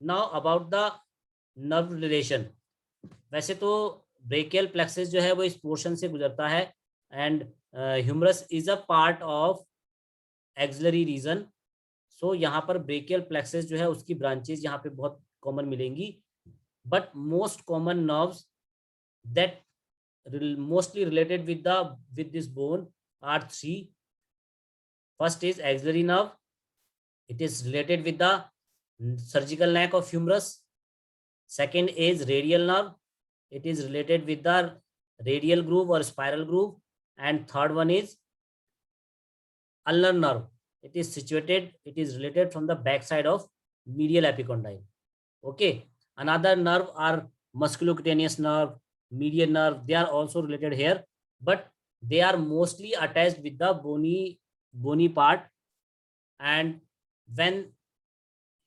Now about the nerve relation. वैसे तो ब्रेकियल प्लेक्सस जो है वो इस पोर्शन से गुजरता है and humerus is a part of axillary region. So यहाँ पर ब्रेकियल प्लेक्सस जो है उसकी ब्रांचेस यहाँ पे बहुत कॉमन मिलेंगी. But most common nerves that mostly related with this bone are 3. First is axillary nerve. It is related with the surgical neck of humerus. Second is radial nerve. It is related with the radial groove or spiral groove. And third one is ulnar nerve. It is related from the back side of medial epicondyle. Okay, another nerve are musculocutaneous nerve, median nerve. They are also related here, but they are mostly attached with the bony part. And when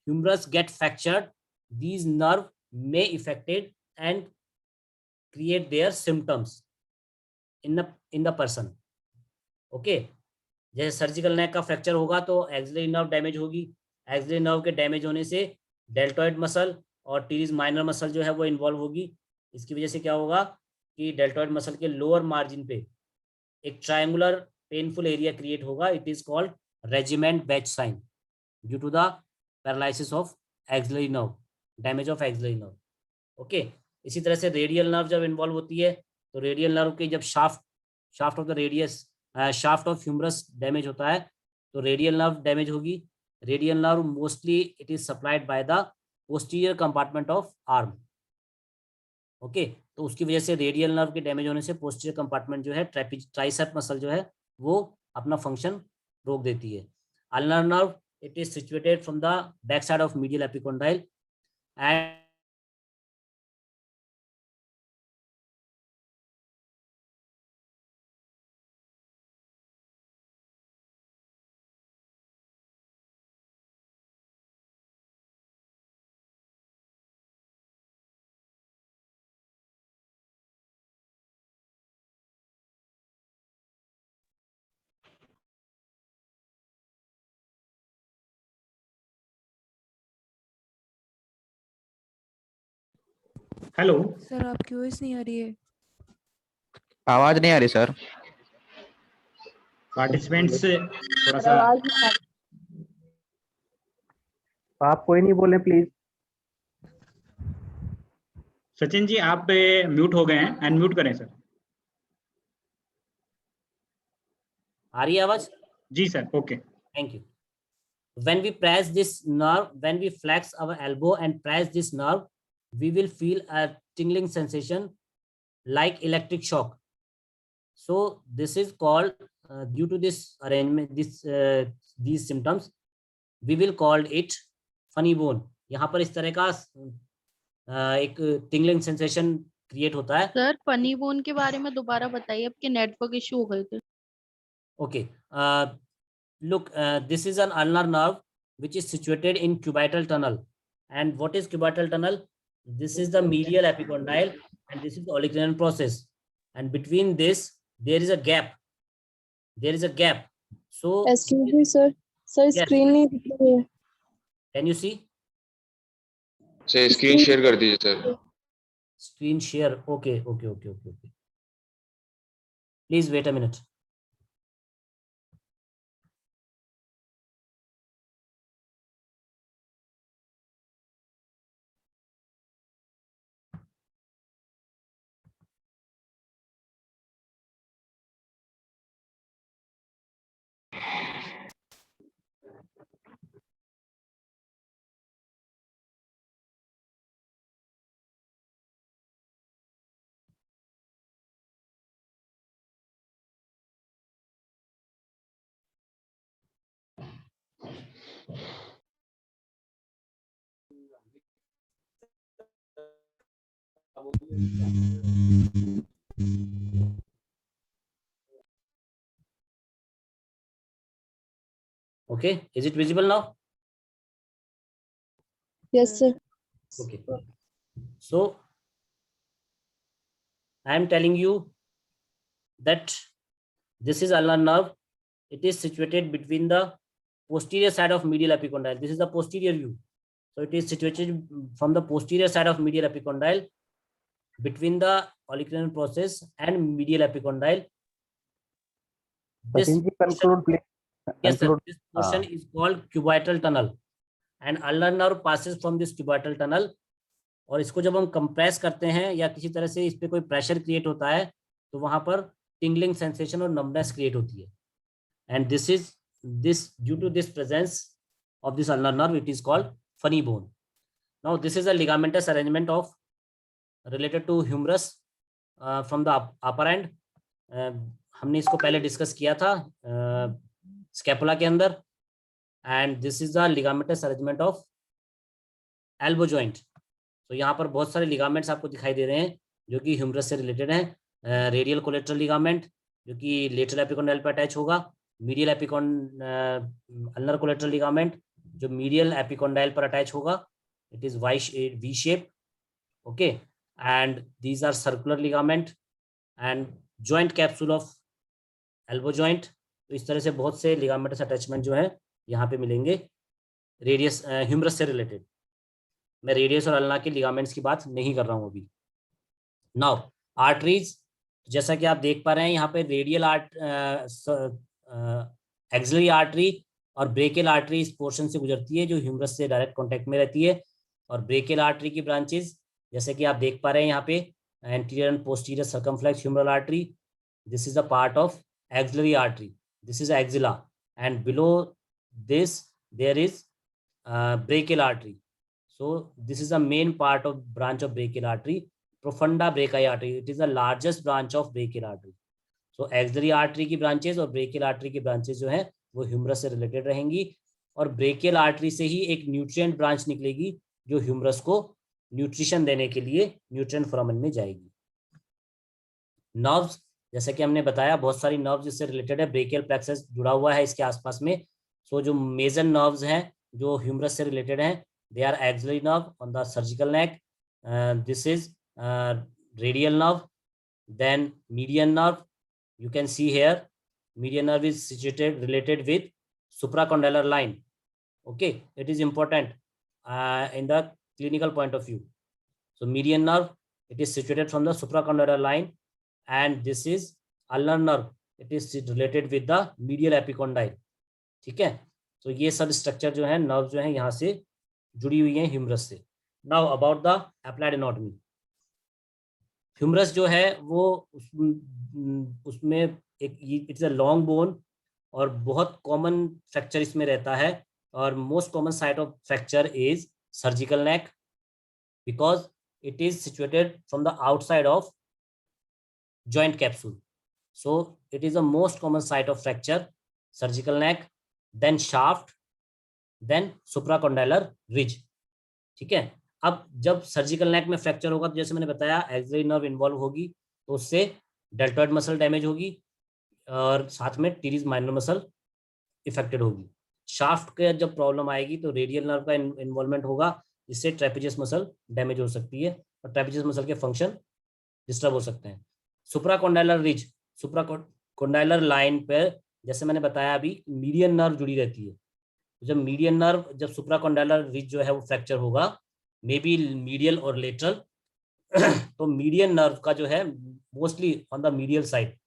humerus get fractured, these nerve may affected and create their symptoms in the person. Okay, जैसे surgical neck का fracture होगा तो axillary nerve damage होगी. Axillary nerve के damage होने से deltoid muscle और teres minor muscle जो है वो इन्वॉल्व होगी. इसकी वजह से क्या होगा कि डेल्टॉइड मसल के लोअर मार्जिन पे एक ट्रायंगुलर पेनफुल एरिया क्रिएट होगा. It is called regiment badge sign due to the paralysis of axillary nerve, damage of axillary nerve. Okay, इसी तरह से रेडियल नर्व जब इन्वॉल्व होती है तो रेडियल नर्व के जब shaft of the radius shaft of humerus damage होता है तो रेडियल नर्व डैमेज होगी। Radial nerve mostly it is supplied by the posterior compartment of arm. Okay, तो उसकी वजह से रेडियल नर्व के डैमेज होने से पोस्टीरियर कंपार्टमेंट जो है ट्राइसेप मसल जो है वो अपना फंक्शन रोक देती है। Ulnar nerve it is situated from the back side of medial epicondyle and hello sir आपकी वॉइस नहीं आ रही है। आवाज नहीं आ रही सर। पार्टिसिपेंट्स थोड़ा सा आप कोई नहीं बोले प्लीज। सचिन जी आप म्यूट हो गए हैं, अनम्यूट करें सर। आ रही है आवाज? जी sir, okay. Thank you. When we press this nerve, when we flex our elbow and press this nerve, we will feel a tingling sensation like electric shock. So this is called due to this arrangement, these symptoms, we will call it funny bone. यहाँ पर इस तरह का एक tingling sensation create होता है। Sir funny bone के बारे में दोबारा बताइए, आपके नेटवर्क इशू हो गए थे। Okay. Look, this is an ulnar nerve which is situated in cubital tunnel. And what is cubital tunnel? This is the medial epicondyle and this is the olecranon process. And between this, there is a gap. There is a gap. So, excuse me sir, sir Yes. Screen नहीं दिख रही है। can you see? Sir screen share कर दीजिए sir. Screen share. Okay. Please wait a minute. Okay, is it visible now? Yes sir. Okay. So I am telling you that this is ulnar nerve. It is situated between the posterior side of medial epicondyle. This is the posterior view. So it is situated from the posterior side of medial epicondyle between the olecranon process and medial epicondyle. This Sachin ji conclude please. yes sir, this portion is called cubital tunnel and ulnar nerve passes from this cubital tunnel. और इसको जब हम compress करते हैं या किसी तरह से इस पे कोई प्रेशर क्रिएट होता है तो वहां पर टिंगलिंग सेंसेशन और नम्बनेस क्रिएट होती है। And this due to this presence of this ulnar nerve, it is called funny bone. Now this is a ligamentous arrangement of related to humerus from the upper end. हमने इसको पहले discuss किया था scapula के अंदर। And this is the ligamentous arrangement of elbow joint. तो यहाँ पर बहुत सारे लिगामेंट्स आपको दिखाई दे रहे हैं जो कि ह्यूमरस से रिलेटेड हैं। रेडियल कोलेटरल लिगामेंट जो कि लेटरल एपिकोंडाइल पर अटैच होगा। मीडियल अल्नर कोलेटरल लिगामेंट जो मीडियल एपिकोंडाइल पर अटैच होगा। It is V shape. Okay, and these are circular ligament and joint capsule of elbow joint. तो इस तरह से बहुत से लिगामेंटस अटैचमेंट जो है यहाँ पे मिलेंगे रेडियस ह्यूमरस से रिलेटेड। मैं रेडियस और अल्ना के लिगामेंट्स की बात नहीं कर रहा हूँ अभी। नाउ आर्टरीज, जैसा कि आप देख पा रहे हैं यहाँ पे रेडियल एक्सिलरी आर्टरी और ब्रेकियल आर्टरी इस पोर्शन से गुजरती है जो ह्यूमरस से डायरेक्ट कांटेक्ट में रहती है। और ब्रेकियल आर्टरी की ब्रांचेस जैसे कि आप देख पा रहे हैं यहाँ पे anterior and posterior circumflex humeral artery. This is a part of axillary artery. This is axilla and below this there is brachial artery. So this is the main part of branch of brachial artery, profunda brachii artery. It is the largest branch of brachial artery. So axillary artery की branches और brachial artery की branches जो है वो humerus से related रहेंगी, और brachial artery से ही एक न्यूट्रिएंट ब्रांच निकलेगी जो ह्यूमरस को न्यूट्रिशन देने के लिए न्यूट्रिएंट फोरामेन में जाएगी। नर्व्स, जैसे कि हमने बताया बहुत सारी नर्व्स इससे रिलेटेड है, ब्रेकियल प्लेक्सस जुड़ा हुआ है इसके आसपास में। सो जो मेजर नर्व्स हैं जो ह्यूमरस से रिलेटेड हैं, they are axillary nerve on the surgical neck, this is radial nerve, then median nerve, you can see here median nerve is situated related with supracondylar line. Okay, it is important in the clinical point of view. So median nerve, it is situated from the supracondylar line, and this is ulnar nerve, it is related with the medial epicondyle. ठीक है, तो ये सब structure जो है nerve जो है यहाँ से जुड़ी हुई है ह्यूमरस से। Now about the applied anatomy. Humerus जो है वो उसमें एक इट्स अ लॉन्ग बोन और बहुत कॉमन फ्रैक्चर इसमें रहता है, और most common site of fracture is surgical neck because it is situated from the outside of joint capsule. So it is the most common site of fracture, surgical neck, then shaft, then supracondylar ridge. ठीक है, अब जब surgical neck में fracture होगा तो जैसे मैंने बताया एक्सिलरी नर्व इन्वॉल्व होगी, तो उससे डेल्टॉइड मसल डैमेज होगी और साथ में टीरीज माइनर मसल इफेक्टेड होगी. शाफ्ट के जब प्रॉब्लम आएगी तो रेडियल नर्व का इन्वॉल्वमेंट होगा, जिससे ट्रेपेजियस मसल डैमेज हो सकती है और ट्रेपेजियस मसल के फंक्शन डिस्टर्ब हो सकते हैं. सुप्राकोंडाइलर रिज, सुप्राकोंडाइलर लाइन पर जैसे मैंने बताया अभी मीडियन नर्व जुड़ी रहती है. जब मीडियन नर्व, जब सुप्राकोंडाइलर रिज जो है वो फ्रैक्चर होगा, मे बी मीडियल और लेटरल, तो मीडियन नर्व का जो है mostly on the medial side.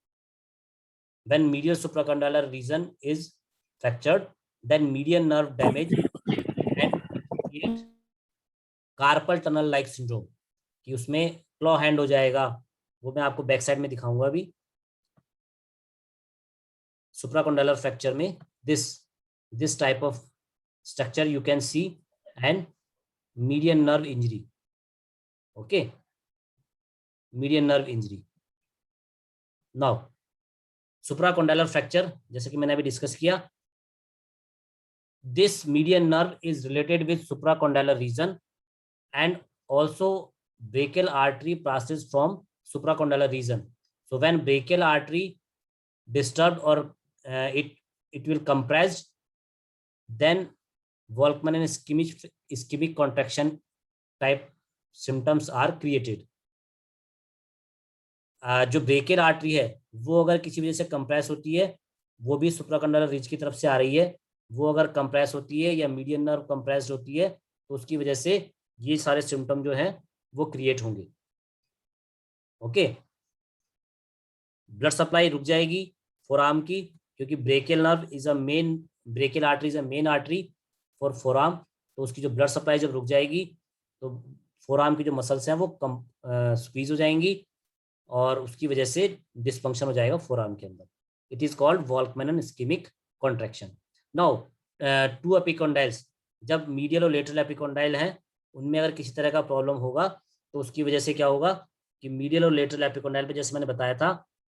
When medial supracondylar region is fractured, then median nerve damage and create carpal tunnel like syndrome, कि उसमें क्लॉ हैंड हो जाएगा. वो मैं आपको बैक साइड में दिखाऊंगा अभी. सुप्राकोंडाइलर फ्रैक्चर में this type of structure you can see, and median nerve injury. Okay, median nerve injury. Now supracondylar fracture, जैसे कि मैंने अभी डिस्कस किया, this median nerve is related with supracondylar region, and also brachial artery passes from supracondylar region. So when brachial artery disturbed or it will compressed, then Volkmann and ischemic contraction type symptoms are created. जो brachial artery है वो अगर किसी वजह से compress होती है, वो भी सुप्राकोंडाइलर रिज की तरफ से आ रही है, वो अगर कंप्रेस होती है या मीडियन नर्व कंप्रेस्ड होती है, तो उसकी वजह से ये सारे सिम्टम जो हैं वो क्रिएट होंगे. ओके, ब्लड सप्लाई रुक जाएगी फोरआर्म की, क्योंकि brachial nerve is a main, brachial artery is a main artery for forearm. तो उसकी जो ब्लड सप्लाई जब रुक जाएगी तो फोरआर्म की जो मसल्स हैं वो स्क्वीज हो जाएंगी और उसकी वजह से डिसफंक्शन हो जाएगा फोरआर्म के अंदर. It is called Volkmann ischemic contraction. Now two epicondyles, जब मीडियल और लेटरल एपिकोंडाइल हैं उनमें अगर किसी तरह का प्रॉब्लम होगा तो उसकी वजह से क्या होगा कि मीडियल और लेटरल एपिकोंडाइल पे जैसे मैंने बताया था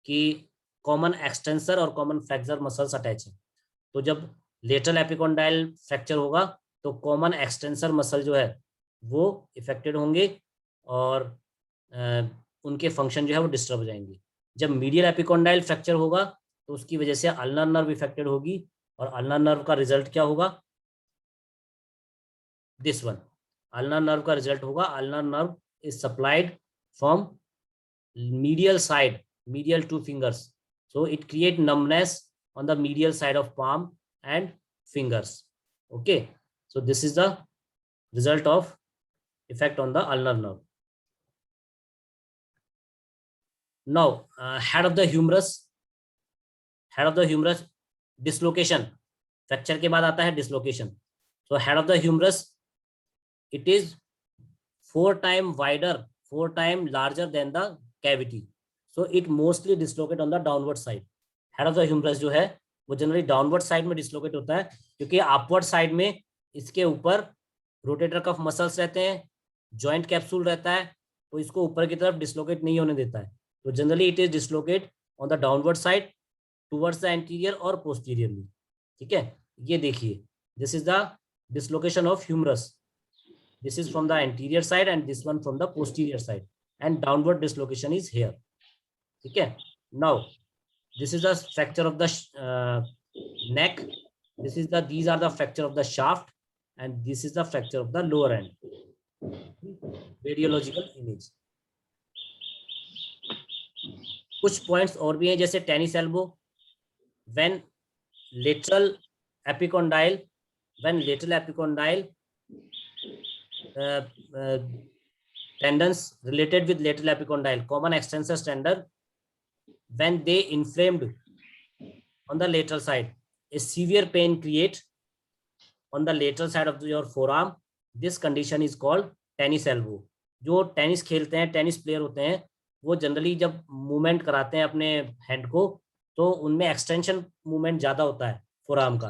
कि कॉमन एक्सटेंसर और कॉमन फ्लेक्सर मसल्स अटैच है. तो जब लेटरल एपिकोंडाइल फ्रैक्चर होगा तो कॉमन एक्सटेंसर मसल जो है वो इफेक्टेड होंगे और उनके फंक्शन जो है वो डिस्टर्ब हो जाएंगे. जब मीडियल एपिकोंडाइल फ्रैक्चर होगा तो उसकी वजह से अल्नर नर्व इफेक्टेड होगी, और अल्नर नर्व का रिजल्ट क्या होगा, दिस वन. अल्नर नर्व का रिजल्ट होगा, ulnar nerve is supplied from medial side, medial two fingers, so it create numbness on the medial side of palm and fingers. Okay, so this is the result of effect on the ulnar nerve. Now head of the humerus, dislocation. Fracture के बाद आता है dislocation. So head of the humerus, it is 4 times wider, 4 times larger than the cavity, so it mostly dislocate on the downward side. Head of the humerus जो है वो generally downward side में dislocate होता है, क्योंकि upward side में इसके ऊपर रोटेटर कफ मसल्स रहते हैं, जॉइंट कैप्सूल रहता है, तो इसको ऊपर की तरफ डिसलोकेट नहीं होने देता है। तो generally it is dislocate on the downward side towards the anterior और पोस्टीरियरली। ठीक है, ये देखिए, this is the dislocation of humerus, this is from the anterior side and this one from the posterior side, and downward dislocation is here. ठीक है, now this is the fracture of the neck, these are the fracture of the shaft, and this is the fracture of the lower end radiological image। कुछ points और भी हैं, जैसे tennis elbow, when lateral epicondyle tendons related with lateral epicondyle common extensor tendon, when they inflamed on the lateral side, a severe pain create on the lateral side of your forearm, this condition is called tennis elbow। जो tennis खेलते हैं, tennis player होते हैं, वो generally जब movement कराते हैं अपने हैंड को, तो उनमें एक्सटेंशन मूवमेंट ज्यादा होता है फोरआर्म का,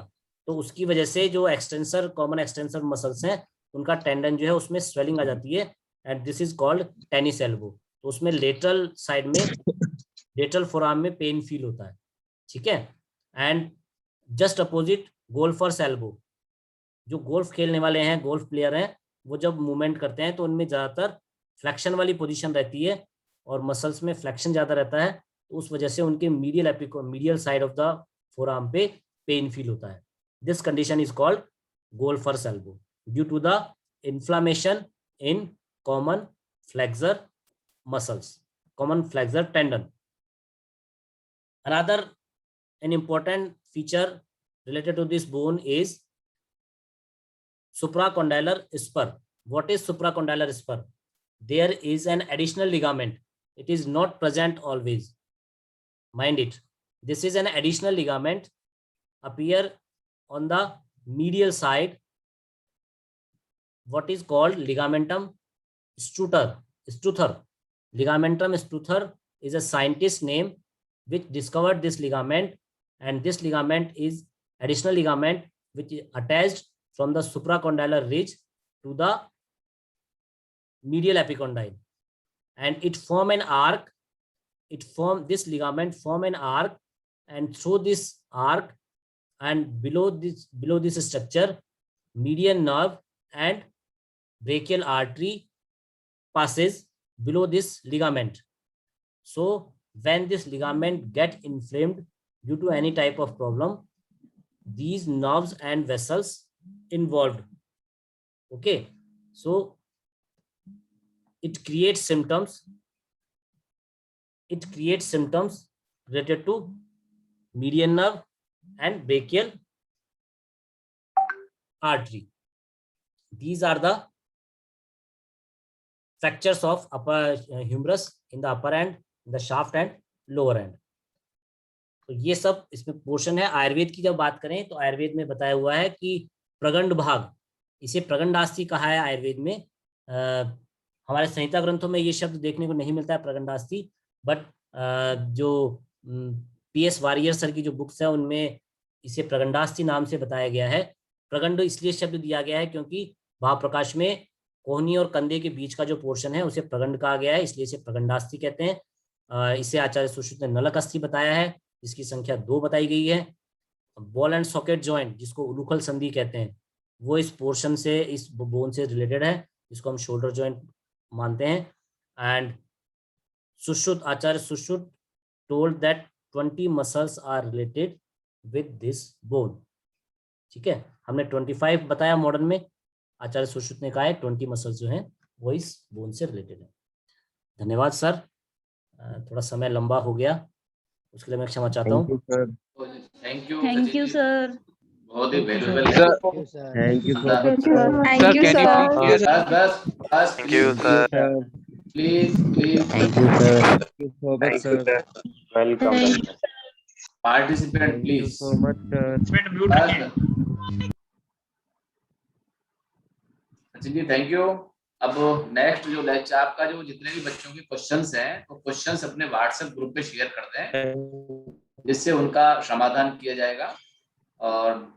तो उसकी वजह से जो एक्सटेंसर कॉमन एक्सटेंसर मसल्स हैं, उनका टेंडन जो है उसमें स्वेलिंग आ जाती है, and this is called tennis elbow. तो उसमें लेटरल साइड में, लेटरल फोरआर्म में पेन फील होता है। ठीक है, and just opposite golfer's elbow, जो गोल्फ खेलने वाले हैं, गोल्फ प्लेयर हैं, वो जब मूवमेंट करते हैं तो उनमें ज्यादातर फ्लेक्शन वाली पोजीशन रहती है और मसल्स में फ्लेक्शन ज्यादा रहता है, तो उस वजह से उनके medial side of the forearm पे पेन फील होता है। This condition is called golfer's elbow due to the inflammation in common flexor muscles, common flexor tendon. Another an important feature related to this bone is supracondylar spur. What is supracondylar spur? There is an additional ligament. It is not present always. Mind it. This is an additional ligament appear on the medial side. What is called ligamentum struther. Ligamentum struther is a scientist name which discovered this ligament, and this ligament is additional ligament which is attached from the supracondylar ridge to the medial epicondyle, and it form an arc. This ligament form an arc, and through this arc and below this structure, median nerve and brachial artery passes below this ligament. So when this ligament get inflamed due to any type of problem, these nerves and vessels involved, okay, so it creates symptoms related to median nerve and brachial artery. These are the fractures of upper humerus in the upper end, the shaft and lower and. तो ये सब इसमें portion है। आयुर्वेद की जब बात करें तो आयुर्वेद में बताया हुआ है कि प्रगंड भाग, इसे प्रगंडास्थि कहा है आयुर्वेद में। हमारे संहिता ग्रंथों में ये शब्द देखने को नहीं मिलता है प्रगंडास्थि, बट जो PS वारियर सर की जो बुक्स है उनमें इसे प्रगंडास्थि नाम से बताया गया है। प्रगंड इसलिए शब्द दिया गया है क्योंकि भाव प्रकाश में कोहनी और कंधे के बीच का जो पोर्शन है उसे प्रगंड कहा गया है, इसलिए इसे प्रगंडास्थि कहते हैं। इसे आचार्य सुश्रुत ने नलक अस्थि बताया है, जिसकी संख्या 2 बताई गई है। बॉल एंड सॉकेट जॉइंट, जिसको उलूखल संधि कहते हैं, वो इस पोर्शन से, इस बोन से रिलेटेड है, जिसको हम शोल्डर जॉइंट मानते हैं। And Sushruta, Acharya Sushruta told that 20 muscles are related with this bone. ठीक है, हमने 25 बताया मॉडर्न में, आचार्य सुश्रुत ने कहा है 20 मसल्स जो हैं वो इस बोन से रिलेटेड है। धन्यवाद सर, थोड़ा समय लंबा हो गया, उसके लिए मैं क्षमा चाहता हूँ। Thank thank you sir. बहुत ही वैल्यूएबल है। Thank you sir. Thank you sir. बस thank you sir. Please thank you sir. So much sir. Welcome participant please so much sir. Mute रखें। अच्छा जी, थैंक यू। अब नेक्स्ट जो lecture आपका, जो जितने भी बच्चों के क्वेश्चंस हैं, तो क्वेश्चंस अपने व्हाट्सएप ग्रुप पे शेयर कर दें। जिससे उनका समाधान किया जाएगा और